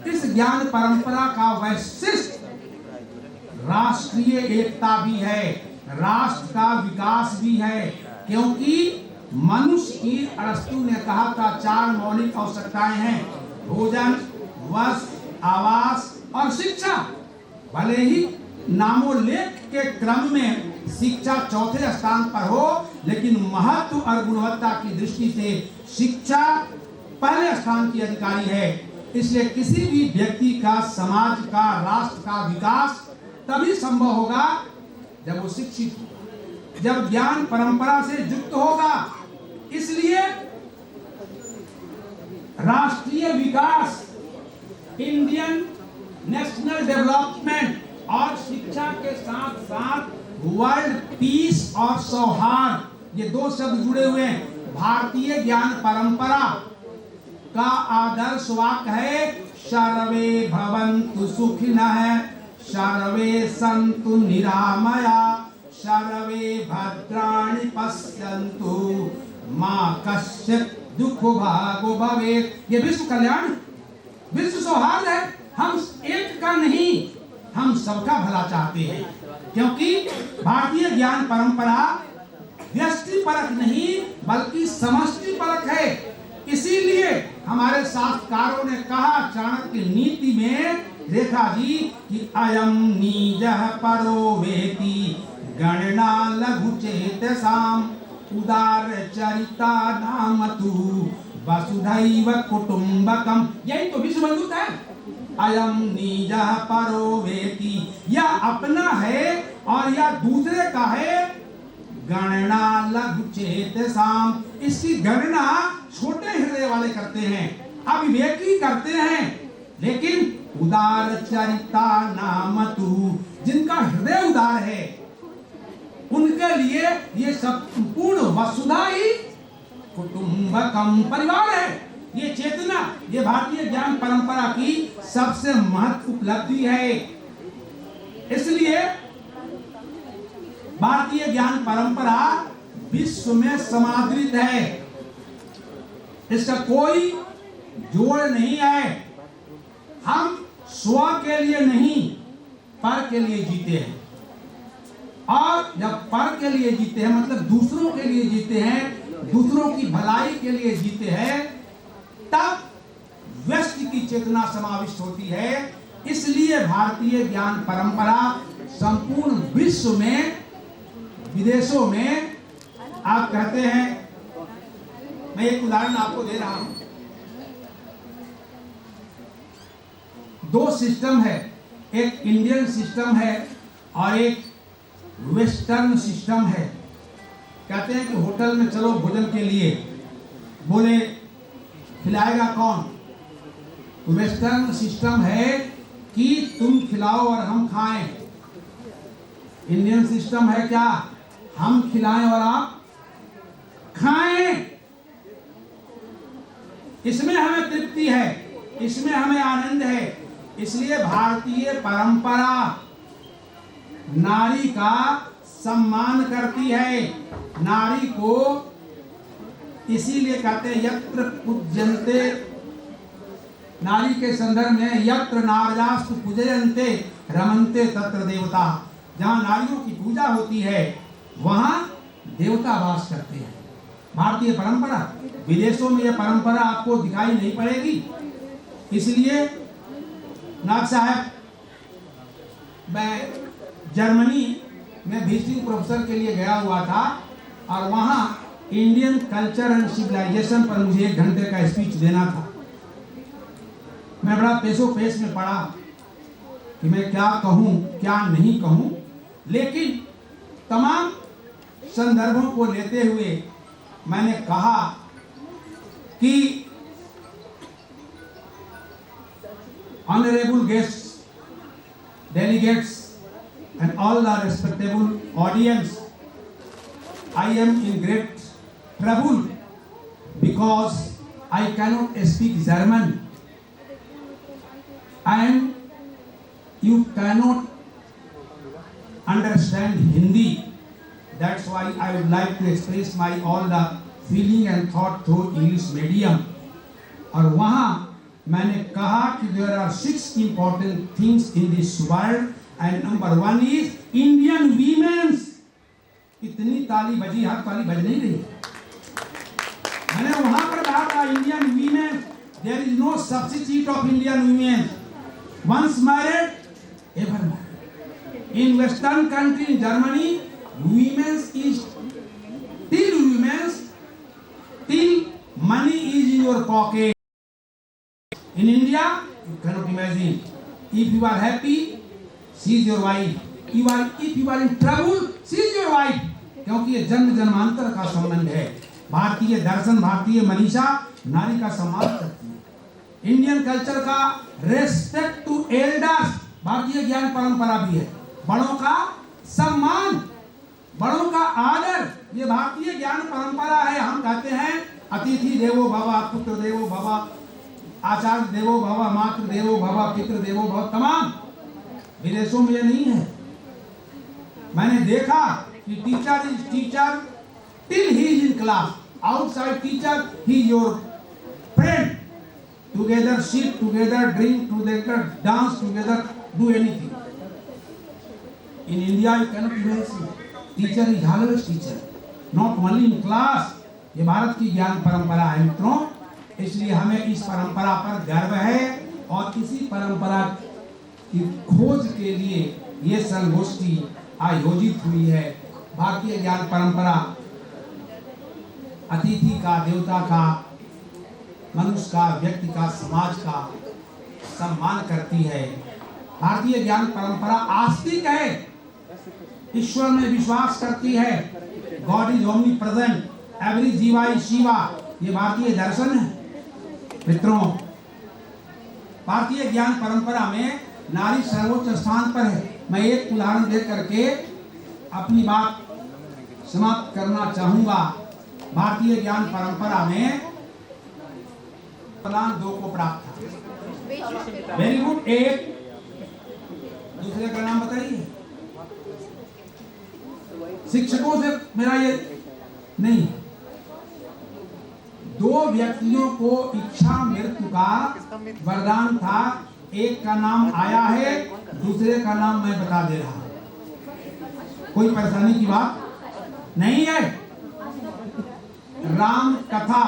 इस ज्ञान परंपरा का वैशिष्ट राष्ट्रीय एकता भी है, राष्ट्र का विकास भी है। क्योंकि मनुष्य की, अरस्तु ने कहा था, 4 मौलिक आवश्यकताएं हैं: भोजन, वस्त्र, आवास और शिक्षा। भले ही नामोल्लेख के क्रम में शिक्षा चौथे स्थान पर हो, लेकिन महत्व और गुणवत्ता की दृष्टि से शिक्षा पहले स्थान की अधिकारी है। इसलिए किसी भी व्यक्ति का, समाज का, राष्ट्र का विकास तभी संभव होगा जब वो शिक्षित होगा, जब ज्ञान परंपरा से युक्त होगा। इसलिए राष्ट्रीय विकास, इंडियन नेशनल डेवलपमेंट और शिक्षा के साथ साथ वर्ल्ड पीस और सौहार्द, ये 2 शब्द जुड़े हुए हैं। भारतीय ज्ञान परंपरा का आदर्श वाक्य है: सर्वे भवन्तु सुखिनः, सर्वे सन्तु निरामया, सर्वे भद्राणि पश्यन्तु, मा कश्चित् दुःखो भागो भवेत्। ये विश्व कल्याण, विश्व सौहार्द है। हम एक का नहीं, हम सबका भला चाहते हैं। क्योंकि भारतीय ज्ञान परंपरा व्यष्टि परक नहीं बल्कि समष्टि परक है। इसीलिए हमारे शास्त्रकारों ने कहा चाणक्य नीति में, रेखा जी, कि अयम नीजः परो वेति गणना लघु चेतसाम, उदार चरिता नाम तु वसुधैव कुटुंबकम। यही तो विश्व बंधुत्व है। अयम नीजः परो वेति, या अपना है और या दूसरे का है। गणना लघु चेतसाम, इसकी गणना छोटे हृदय वाले करते हैं, अविवेकी करते हैं। लेकिन उदार चरिता नाम तु, जिनका हृदय उदार है, उनके लिए ये संपूर्ण वसुधा ही कुटुंबकम, परिवार है। ये चेतना, ये भारतीय ज्ञान परंपरा की सबसे महत्व उपलब्धि है। इसलिए भारतीय ज्ञान परंपरा विश्व में समादृत है, इसका कोई जोड़ नहीं है। हम स्व के लिए नहीं, पर के लिए जीते हैं। और जब पर के लिए जीते हैं, मतलब दूसरों के लिए जीते हैं, दूसरों की भलाई के लिए जीते हैं, तब व्यष्टि की चेतना समाविष्ट होती है। इसलिए भारतीय ज्ञान परंपरा संपूर्ण विश्व में, विदेशों में, आप कहते हैं, मैं एक उदाहरण आपको दे रहा हूं। 2 सिस्टम है, एक इंडियन सिस्टम है और एक वेस्टर्न सिस्टम है। कहते हैं कि होटल में चलो भोजन के लिए, बोले खिलाएगा कौन? वेस्टर्न सिस्टम है कि तुम खिलाओ और हम खाएं। इंडियन सिस्टम है क्या? हम खिलाएं और आप खाएं। इसमें हमें तृप्ति है, इसमें हमें आनंद है। इसलिए भारतीय परंपरा नारी का सम्मान करती है। नारी को इसीलिए कहते हैं यत्र पूज्यन्ते, नारी के संदर्भ में यत्र नार्यास्तु पूजयन्ते रमन्ते तत्र देवता। जहाँ नारियों की पूजा होती है वहाँ देवता वास करते हैं। भारतीय परंपरा, विदेशों में यह परंपरा आपको दिखाई नहीं पड़ेगी। इसलिए नाग साहब, मैं जर्मनी में विजिटिंग प्रोफेसर के लिए गया हुआ था और वहाँ इंडियन कल्चर एंड सिविलाइजेशन पर मुझे 1 घंटे का स्पीच देना था। मैं बड़ा पेशो पेश में पड़ा कि मैं क्या कहूँ क्या नहीं कहूँ, लेकिन तमाम संदर्भों को लेते हुए मैंने कहा कि honourable guests, delegates and all the respectable audience, I am in great trouble because because I cannot speak German and you cannot understand Hindi. That's why I would like to express my all the feeling and thought through English medium. और वहाँ मैंने कहा कि there are 6 important things in this world and number 1 is Indian women's. इतनी ताली बजी, हर ताली बज नहीं रही। मैंने वहाँ पर कहा था Indian women, there is no substitute of Indian women. Once married, ever married. In Western country, in Germany, women's is till money is in your pocket. In India, you cannot imagine. If you are happy, she is your wife. If you are in trouble, she is your wife. क्योंकि ये जन्म जन्मांतर का संबंध है। भारतीय दर्शन, भारतीय मनीषा नारी का सम्मान करती है। इंडियन कल्चर का रेस्पेक्ट टू एल्डर्स, भारतीय ज्ञान परंपरा भी है। बड़ों का सम्मान, बड़ों का आदर, ये भारतीय ज्ञान परंपरा है। हम कहते हैं अतिथि देवो भव, पुत्र देवो भव, आचार्य देवो भव, मातृ देवो भव, पितृ देवो भव। तमाम विदेशों में ये नहीं है। मैंने देखा कि teacher is teacher till he is in class, outside teacher he is your friend. Together sit, together drink, together dance, together do anything. In India you cannot imagine teacher is always teacher, not only in class. ये भारत की ज्ञान परंपरा है मित्रों, इसलिए हमें इस परंपरा पर गर्व है और इसी परंपरा की खोज के लिए ये संगोष्ठी आयोजित हुई है। भारतीय ज्ञान परंपरा अतिथि का, देवता का, मनुष्य का, व्यक्ति का, समाज का सम्मान करती है। भारतीय ज्ञान परंपरा आस्तिक है, ईश्वर में विश्वास करती है। God is omni present, every जीवा इज शिवा, ये भारतीय दर्शन है। मित्रों, भारतीय ज्ञान परंपरा में नारी सर्वोच्च स्थान पर है। मैं एक उदाहरण दे करके अपनी बात समाप्त करना चाहूंगा। भारतीय ज्ञान परंपरा में प्रदान 2 को प्राप्त था। Very good. एक दूसरे का नाम बताइए। शिक्षकों से मेरा ये नहीं, 2 व्यक्तियों को इच्छा मृत्यु का वरदान था। एक का नाम आया है, दूसरे का नाम मैं बता दे रहा हूं। कोई परेशानी की बात नहीं है। राम कथा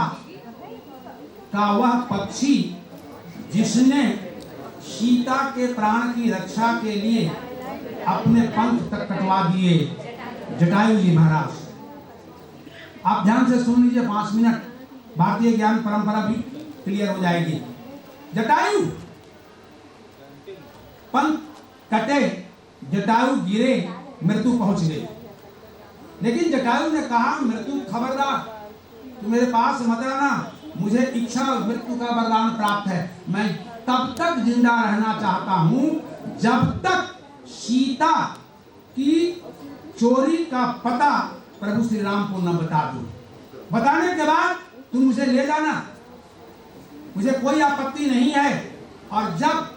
का वह पक्षी जिसने सीता के प्राण की रक्षा के लिए अपने पंख तक कटवा दिए, जटायु जी महाराज। आप ध्यान से सुन लीजिए, 5 मिनट, भारतीय ज्ञान परंपरा भी क्लियर हो जाएगी। जटायु पंख कटे, जटायु गिरे, मृत्यु पहुंच गई। लेकिन जटायु ने कहा, मृत्यु खबरदार, तू मेरे पास मत आना, मुझे इच्छा मृत्यु का वरदान प्राप्त है। मैं तब तक जिंदा रहना चाहता हूं जब तक सीता की चोरी का पता प्रभु श्री राम को न बता दूं। बताने के बाद तुम मुझे ले जाना, मुझे कोई आपत्ति नहीं है। और जब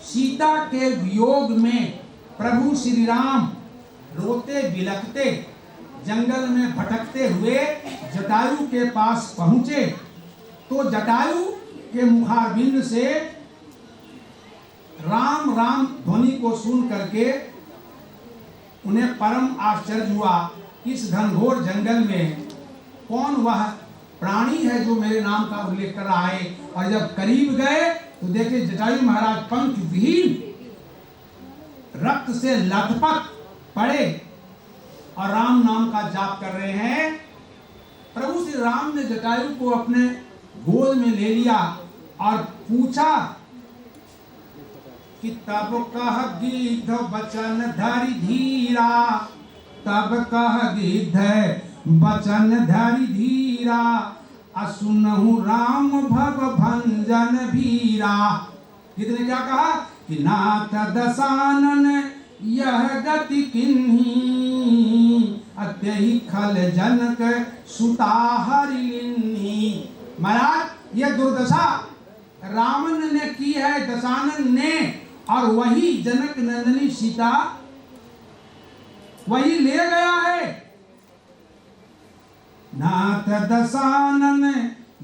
सीता के वियोग में प्रभु श्री राम रोते बिलखते जंगल में भटकते हुए जटायु के पास पहुंचे, तो जटायु के मुखारबिंद से राम राम ध्वनि को सुन करके उन्हें परम आश्चर्य हुआ। इस घनघोर जंगल में कौन वह प्राणी है जो मेरे नाम का उल्लेख कर रहा है। और जब करीब गए तो देखे जटायु महाराज पंख विहीन, रक्त से लथपथ पड़े और राम नाम का जाप कर रहे हैं। प्रभु श्री राम ने जटायु को अपने गोद में ले लिया और पूछा कि तब कह गिद्ध बचन धरि धीरा, तब कह गिद्ध बचन धरि धीरा, असुनहु राम भव भंजन भीरा। गिद्ध ने क्या कहा कि नाथ दशानन यह गति किन्ही, अत्यहि खल जनक सुता हरि लिन्ही। महाराज ये दुर्दशा रावण ने की है, दशानन ने, और वही जनक नंदिनी सीता वही ले गया है। नाथ दशानन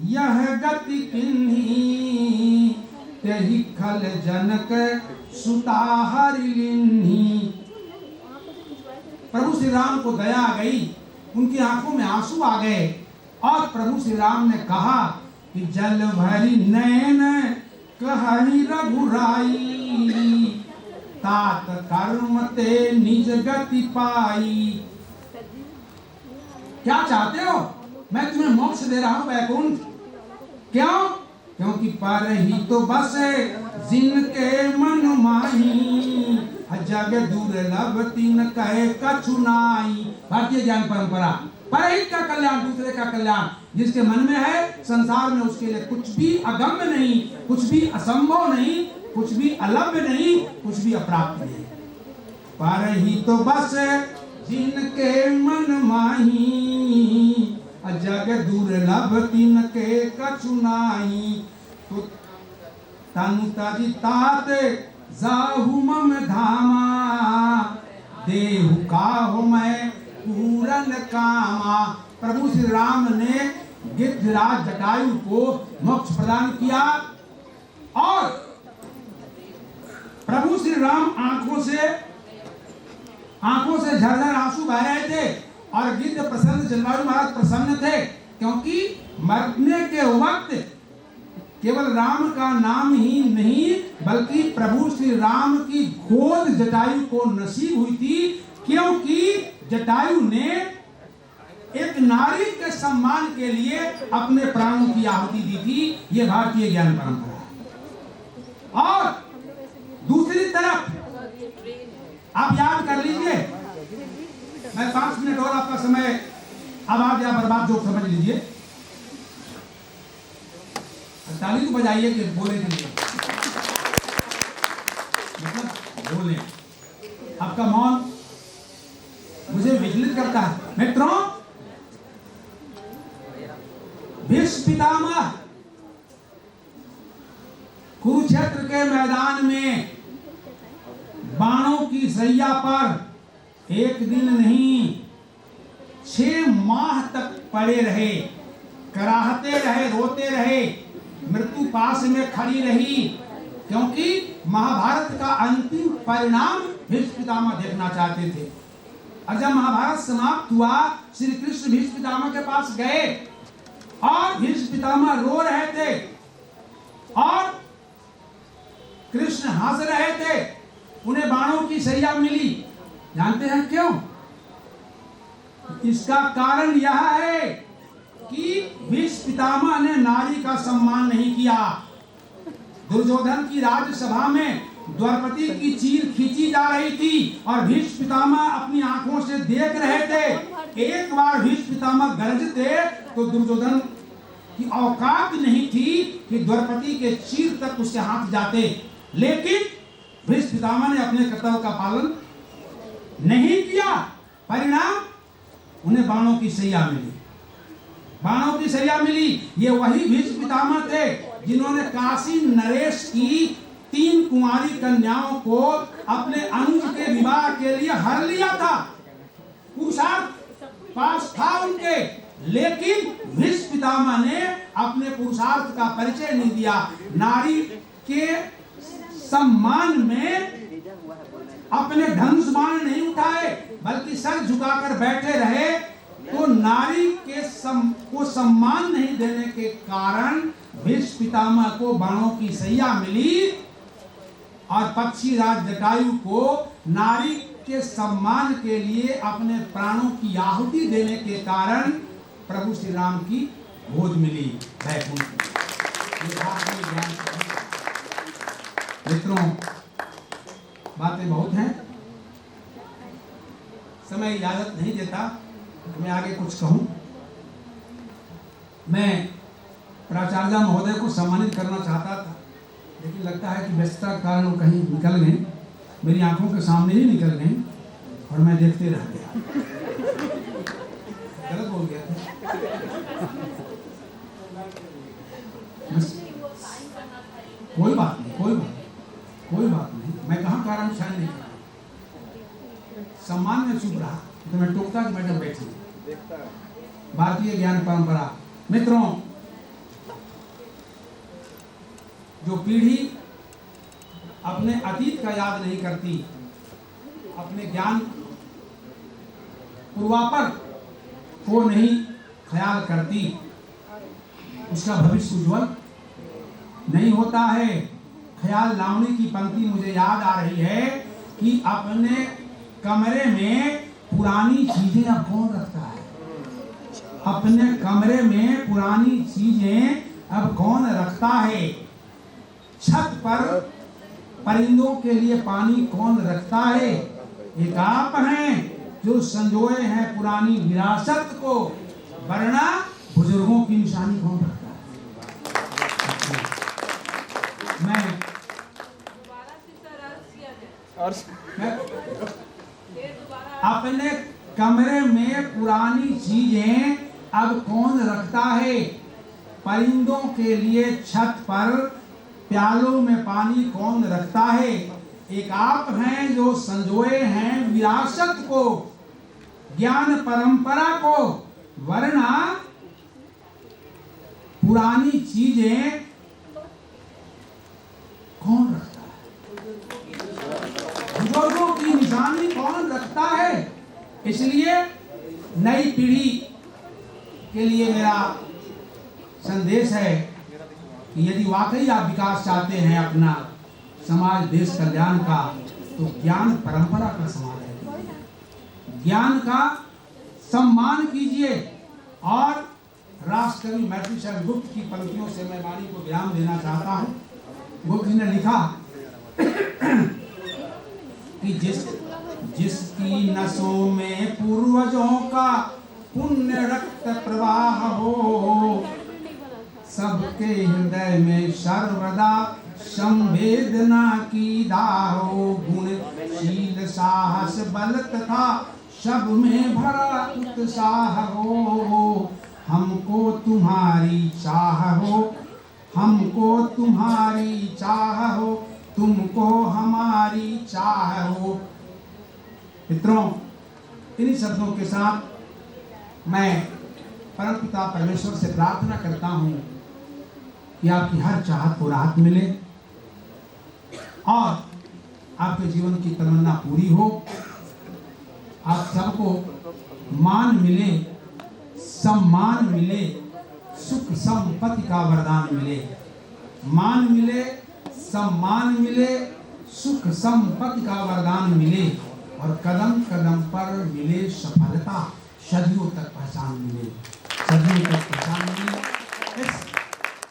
यह गति किन्ही, तेहि खल जनक सुता हरि लिन्ही। प्रभु श्री राम को दया आ गई, उनकी आंखों में आंसू आ गए और प्रभु श्री राम ने कहा कि जल भरी नैन कहहि रघुराई, तात कर्म ते निज गति पाई। क्या चाहते हो? मैं तुम्हें मोक्ष दे रहा हूं वैकुंठ। क्यों? क्योंकि पर ही तो बस जिनके मन माही, जग दुर्लभ तीन कहे कछु नाई। भारतीय ज्ञान परंपरा, परहित का कल्याण, दूसरे का कल्याण जिसके मन में है, संसार में उसके लिए कुछ भी अगम्य नहीं, कुछ भी असंभव नहीं, कुछ भी अलभ्य नहीं, कुछ भी अप्राप्त नहीं। पर ही तो बस जिनके मन माही, जग दुर्लभ तीन के कछु नाई। तो तनु तजि तात जाहु मम धामा, देहु काहु मैं पूरन कामा। प्रभु श्री राम ने गिद्धराज जटायु को मोक्ष प्रदान किया और प्रभु श्री राम आंखों से झरझर आंसू बह रहे थे और गिद्ध प्रसन्न, जलवायु महाराज प्रसन्न थे, क्योंकि मरने के वक्त केवल राम का नाम ही नहीं बल्कि प्रभु श्री राम की गोद जटायु को नसीब हुई थी, क्योंकि जटायु ने एक नारी के सम्मान के लिए अपने प्राणों की आहुति दी थी। ये भारतीय ज्ञान परंपरा है। और दूसरी तरफ आप याद कर लीजिए, मैं 5 मिनट और आपका समय आबाद या बर्बाद जो समझ लीजिए। ताली तो बजाइए कि बोले कि नहीं, मतलब बोले। आपका मौन मुझे विचलित करता है। मित्रों, भीष्म पितामह कुरुक्षेत्र के मैदान में बाणों की सैया पर एक दिन नहीं 6 माह तक पड़े रहे, कराहते रहे, रोते रहे, मृत्यु पास में खड़ी रही, क्योंकि महाभारत का अंतिम परिणाम भीष्म पितामह देखना चाहते थे। और जब महाभारत समाप्त हुआ, श्री कृष्ण भीष्म पितामह के पास गए और भीष्म पितामह रो रहे थे और कृष्ण हंस रहे थे। उन्हें बाणों की सैया मिली। जानते हैं क्यों? इसका कारण यह है कि भीष्म पितामह ने नारी का सम्मान नहीं किया। दुर्योधन की राज्यसभा में द्रौपदी की चीर खींची जा रही थी और भीष्म पितामह अपनी आंखों से देख रहे थे। एक बार भीष्म पितामह गरजते तो दुर्योधन की औकात नहीं थी कि द्रौपदी के चीर तक उसके हाथ जाते, लेकिन भीष्म पितामह ने अपने कर्तव्य का पालन नहीं किया। परिणाम, उन्हें बाणों की सैया मिली। बाणों की सैया मिली। ये वही भीष्म पितामह थे जिन्होंने काशी नरेश की 3 कुंवारी कन्याओं को अपने अनुज के विवाह के लिए हर लिया था। पुरुषार्थ पास था उनके, लेकिन भीष्म पितामह ने अपने पुरुषार्थ का परिचय नहीं दिया। नारी के सम्मान में अपने धनुष बाण नहीं उठाए, बल्कि सर झुकाकर बैठे रहे। तो नारी के को सम्मान नहीं देने के कारण भीष्म पितामह को बाणों की सैया मिली और पक्षी राज जटायु को नारी के सम्मान के लिए अपने प्राणों की आहुति देने के कारण प्रभु श्री राम की गोद मिली वैकुंठ। मित्रों, बातें बहुत हैं, समय इजाजत नहीं देता मैं आगे कुछ कहूं। मैं प्राचार्य महोदय को सम्मानित करना चाहता था, लेकिन लगता है कि व्यस्तता के कारण वो कहीं निकल गए, मेरी आंखों के सामने ही निकल गए और मैं देखते रह गया। गलत बोल गया था। कोई बात नहीं, कोई बात नहीं। मैं कहाँ कह रहा हूँ साइन नहीं कर रहा, सम्मान में चुप रहा तो मैं टोकता कि मैडम बैठी। भारतीय ज्ञान परंपरा। मित्रों, जो पीढ़ी अपने अतीत का याद नहीं करती, अपने ज्ञान पूर्वापर को नहीं ख्याल करती, उसका भविष्य उज्जवल नहीं होता है। ख्याल लावणी की पंक्ति मुझे याद आ रही है कि अपने कमरे में पुरानी चीजें अब कौन रखता है? अपने कमरे में पुरानी चीजें अब कौन रखता है? छत पर परिंदों के लिए पानी कौन रखता है? एक आप हैं जो संजोए हैं पुरानी विरासत को, वरना बुजुर्गों की निशानी कौन रखता है? मैं अपने कमरे में पुरानी चीजें अब कौन रखता है? परिंदों के लिए छत पर प्यालों में पानी कौन रखता है? एक आप हैं जो संजोए हैं विरासत को, ज्ञान परंपरा को, वरना पुरानी चीजें कौन रखता है? बुजुर्गों की निशानी कौन रखता है? इसलिए नई पीढ़ी के लिए मेरा संदेश है कि यदि वाकई आप विकास चाहते हैं अपना समाज देश कल्याण का, तो ज्ञान परंपरा का सम्मान है, ज्ञान का सम्मान कीजिए। और राष्ट्रकवि मैथिली शरण गुप्त की पंक्तियों से मैं वाणी को विराम देना चाहता हूँ। गुप्त जी ने लिखा कि जिसकी नसों में पूर्वजों का पुण्य रक्त प्रवाह हो, सबके हृदय में सर्वदा संवेदना की दाह हो। गुण शील साहस बल तथा सब में भरा उत्साह हो। हमको तुम्हारी चाह हो, हमको तुम्हारी चाह हो, तुमको हमारी चाह हो। मित्रों, इन्हीं शब्दों के साथ मैं परमपिता परमेश्वर से प्रार्थना करता हूँ कि आपकी हर चाहत को राहत मिले और आपके जीवन की तमन्ना पूरी हो। आप सबको मान मिले, सम्मान मिले, सुख संपत्ति का वरदान मिले। मान मिले, सम्मान मिले, सुख संपत्ति का वरदान मिले और कदम कदम पर मिले सफलता, सदियों तक पहचान मिले, सदियों तक पहचान मिले। इस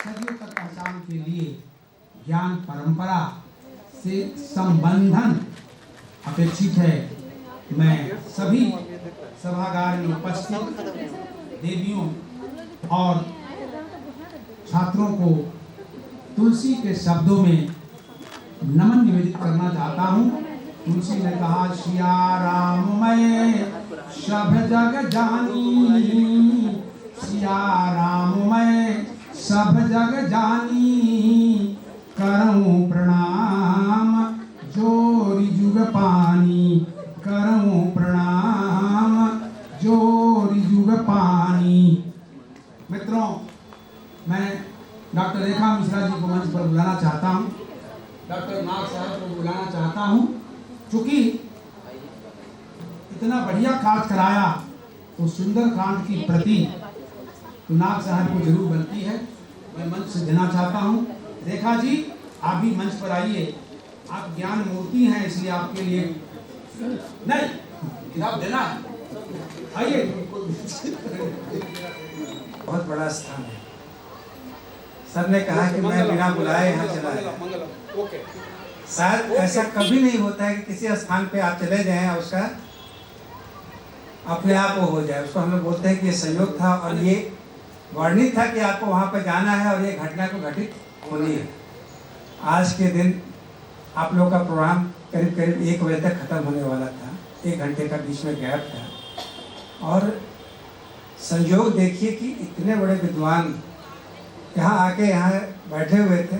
सदियों तक पहचान के लिए ज्ञान परंपरा से संबंधन अपेक्षित है। मैं सभी सभागार में उपस्थित देवियों और छात्रों को तुलसी के शब्दों में नमन निवेदित करना चाहता हूँ। तुलसी ने कहा, सिया राम मैं सब जग जानी, सिया राम मैं सब जग जानी, करऊं प्रणाम जोरी जुग पानी, करऊं प्रणाम जोरी जुग पानी। मित्रों, मैं डॉक्टर रेखा मिश्रा जी को मंच पर बुलाना चाहता हूँ, डॉक्टर नाग साहब को बुलाना चाहता हूँ। चूंकि इतना बढ़िया कार्य कराया तो सुंदर कांड की प्रति तो नाग साहब को जरूर बनती है। मैं मंच से देना चाहता हूँ। रेखा जी, आप भी मंच पर आइए। आप ज्ञान मूर्ति हैं, इसलिए आपके लिए नहीं किताब देना है, आइए। बहुत बड़ा स्थान है। सर ने कहा कि मैं बिना बुलाए यहाँ चला आया। शायद ऐसा कभी नहीं होता है कि किसी स्थान पे आप चले जाएं और उसका अपने आप वो हो जाए। उसको हम लोग बोलते हैं कि ये संयोग था और ये वर्णित था कि आपको वहाँ पे जाना है और ये घटना को घटित होनी है। आज के दिन आप लोग का प्रोग्राम करीब करीब 1 बजे तक खत्म होने वाला था, 1 घंटे का बीच में गैप था। और संयोग देखिए कि इतने बड़े विद्वान यहाँ आके यहाँ बैठे हुए थे,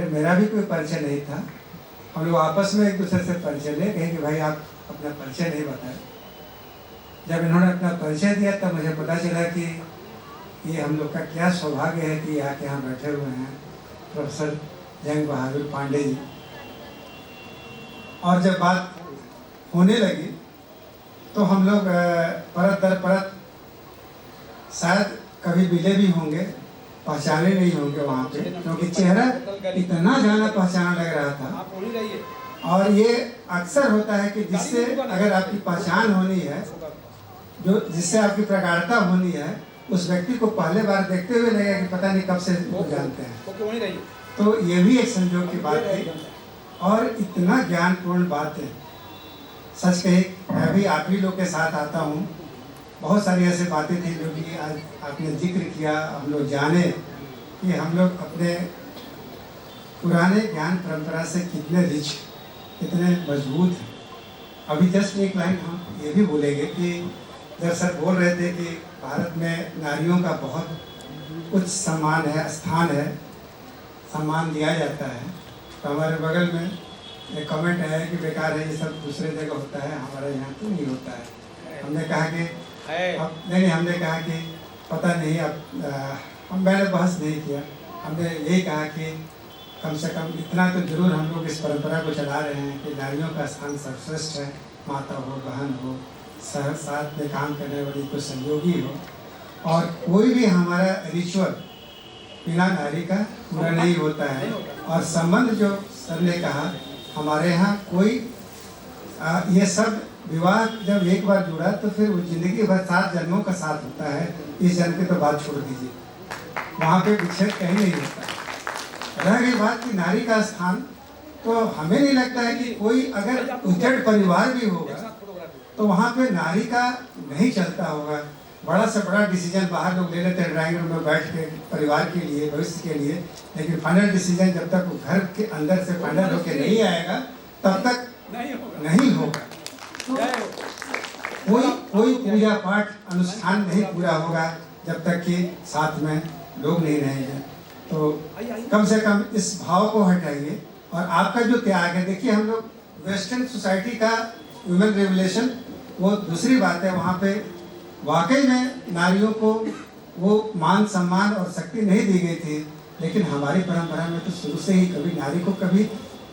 मेरा भी कोई परिचय नहीं था। हम लोग आपस में एक दूसरे से परिचय ले गए कि भाई आप अपना परिचय नहीं बताए। जब इन्होंने अपना परिचय दिया तब मुझे पता चला कि ये हम लोग का क्या सौभाग्य है कि आके यहाँ बैठे हुए हैं प्रोफेसर जंग बहादुर पांडे जी। और जब बात होने लगी तो हम लोग परत दर परत शायद कभी मिले भी होंगे, पहचाने नहीं होंगे वहाँ पे, क्योंकि चेहरा इतना जाना पहचाना लग रहा था। और ये अक्सर होता है कि जिससे अगर आपकी पहचान होनी है, जो जिससे आपकी प्रगाढ़ता होनी है, उस व्यक्ति को पहले बार देखते हुए लगेगा कि पता नहीं कब से वो जानते हैं। तो ये भी एक संयोग की बात है और इतना ज्ञानपूर्ण बात है। सच कहे मैं भी आप ही लोग के साथ आता हूँ। बहुत सारी ऐसी बातें थी जो कि आज आपने जिक्र किया, हम लोग जाने कि हम लोग अपने पुराने ज्ञान परंपरा से कितने रिच, कितने मजबूत हैं। अभी जस्ट एक लाइन हम ये भी बोलेंगे कि जब सर बोल रहे थे कि भारत में नारियों का बहुत उच्च सम्मान है, स्थान है, सम्मान दिया जाता है, तो हमारे बगल में एक कमेंट है कि बेकार है, ये सब दूसरे जगह होता है, हमारे यहाँ तो नहीं होता है। हमने कहा कि अब नहीं, हमने कहा कि पता नहीं, अब मैंने बहस नहीं किया। हमने यही कहा कि कम से कम इतना तो जरूर हम लोग इस परंपरा को चला रहे हैं कि नारियों का स्थान सर्वश्रेष्ठ है। माता हो, बहन हो, साथ में काम करने वाली कोई सहयोगी हो, और कोई भी हमारा रिचुअल बिना नारी का पूरा नहीं होता है। और संबंध जो सर ने कहा, हमारे यहाँ कोई ये सब विवाह जब एक बार जुड़ा तो फिर वो जिंदगी भर 7 जन्मों का साथ होता है। इस जन्म की तो बात छोड़ दीजिए, वहाँ पे विच्छेद कहीं नहीं होता। रह गई बात की नारी का स्थान, तो हमें नहीं लगता है कि कोई अगर उजड़ परिवार भी होगा तो वहाँ पे नारी का नहीं चलता होगा। बड़ा से बड़ा डिसीजन बाहर लोग ले लेते हैं ड्राइंग रूम में बैठ के परिवार के लिए, भविष्य के लिए, लेकिन फाइनल डिसीजन जब तक वो घर के अंदर से फाइनल होके नहीं आएगा तब तक नहीं होगा। कोई पूजा पाठ अनुष्ठान नहीं पूरा होगा जब तक कि साथ में लोग नहीं रहेंगे। तो कम से कम इस भाव को हटाइए। और आपका जो त्याग है, देखिए हम लोग वेस्टर्न सोसाइटी का ह्यूमन रेवलेशन वो दूसरी बात है, वहाँ पे वाकई में नारियों को वो मान सम्मान और शक्ति नहीं दी गई थी, लेकिन हमारी परंपरा में तो शुरू से ही कभी नारी को कभी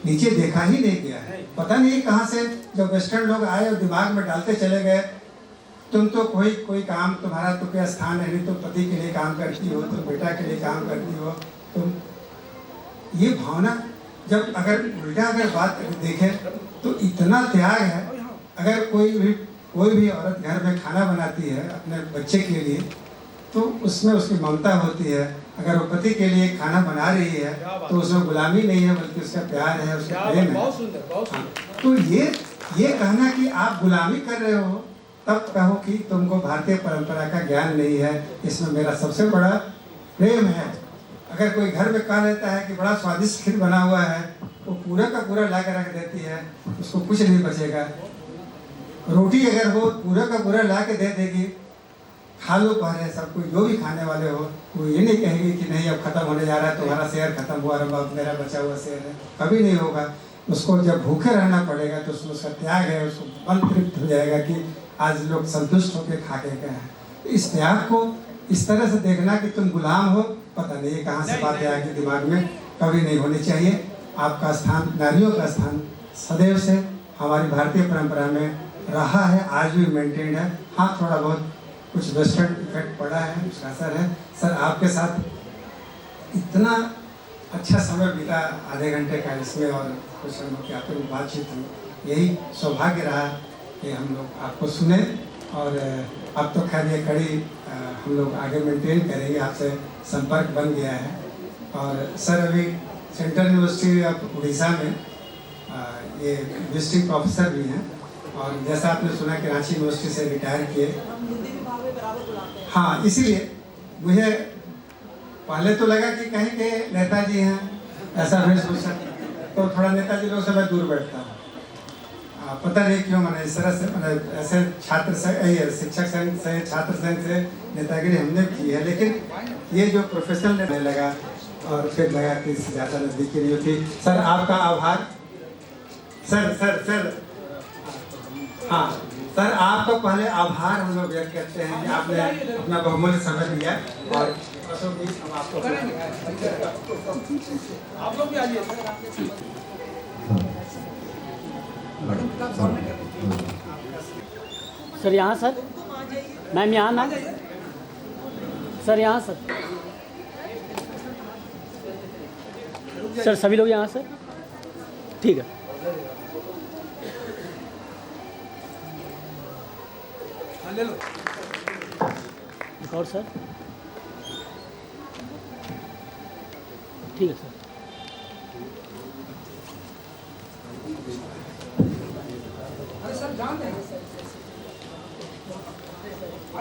नीचे देखा ही नहीं गया है। पता नहीं कहाँ से जब वेस्टर्न लोग आए और दिमाग में डालते चले गए, तुम तो कोई काम, तुम्हारा तो क्या स्थान है, नहीं तो पति के लिए काम करती हो, तुम बेटा के लिए काम करती हो, तुम ये भावना जब अगर बात देखें तो इतना त्याग है। अगर कोई भी औरत घर में खाना बनाती है अपने बच्चे के लिए तो उसमें उसकी ममता होती है। अगर वो पति के लिए खाना बना रही है तो उसमें गुलामी नहीं है, बल्कि उसका प्यार है, उसका प्रेम है। तो ये कहना कि आप गुलामी कर रहे हो, तब कहो कि तुमको भारतीय परंपरा का ज्ञान नहीं है। इसमें मेरा सबसे बड़ा प्रेम है। अगर कोई घर में कह लेता है कि बड़ा स्वादिष्ट खीर बना हुआ है, वो पूरा का पूरा ला कर रख देती है, उसको कुछ नहीं बचेगा। रोटी अगर वो पूरा का पूरा ला के दे देगी, खा लो पहले सब कोई, जो भी खाने वाले हो, वो ये नहीं कहेगी कि नहीं अब खत्म होने जा रहा है, तुम्हारा शेयर खत्म हुआ, अब मेरा बचा हुआ शेयर है, कभी नहीं होगा। उसको जब भूखे रहना पड़ेगा तो उसमें उसका त्याग है, उसको मन तृप्त हो जाएगा कि आज लोग संतुष्ट होकर खा के गए हैं। इस त्याग को इस तरह से देखना कि तुम गुलाम हो, पता नहीं कहाँ से बातें आएगी दिमाग में, कभी नहीं होनी चाहिए। आपका स्थान, नारियों का स्थान सदैव से हमारी भारतीय परंपरा में रहा है, आज भी मेंटेन है। हाँ, थोड़ा बहुत कुछ वेस्टर्न इफेक्ट पड़ा है, उसका असर है। सर आपके साथ इतना अच्छा समय बीता, आधे घंटे का इसमें, और कुछ लोग की आपकी बातचीत हुई, यही सौभाग्य रहा कि हम लोग आपको सुने। और अब तो खैर ये कड़ी हम लोग आगे मेंटेन करेंगे, आपसे संपर्क बन गया है। और सर अभी सेंट्रल यूनिवर्सिटी ऑफ उड़ीसा में ये विजिटिंग प्रोफेसर भी हैं, और जैसा आपने सुना कि रांची यूनिवर्सिटी से रिटायर किए। हाँ, इसीलिए मुझे पहले तो लगा कि कहीं के नेताजी हैं, ऐसा वेशभूषा, तो थोड़ा नेताजी लोग से मैं दूर बैठता हूँ। पता नहीं क्यों मैंने इस तरह से, मैंने ऐसे छात्र संघ, शिक्षक संघ से, छात्र संघ से नेतागिरी हमने की है, लेकिन ये जो प्रोफेशनल लेने लगा और फिर लगा कि इससे ज़्यादा नज़दीकी नहीं होती। सर आपका आभार। सर हाँ सर, आपका पहले आभार हम लोग व्यक्त करते हैं कि आपने अपना बहुमूल्य समय दिया। और अशोक जी, हम आपको आप लोग भी आइए। सर यहाँ सर, मैम यहाँ ना सर, यहाँ सर सभी लोग यहाँ सर, ठीक है। ले लो। एक और सर, ठीक है सर। अरे सर जान देंगे सर।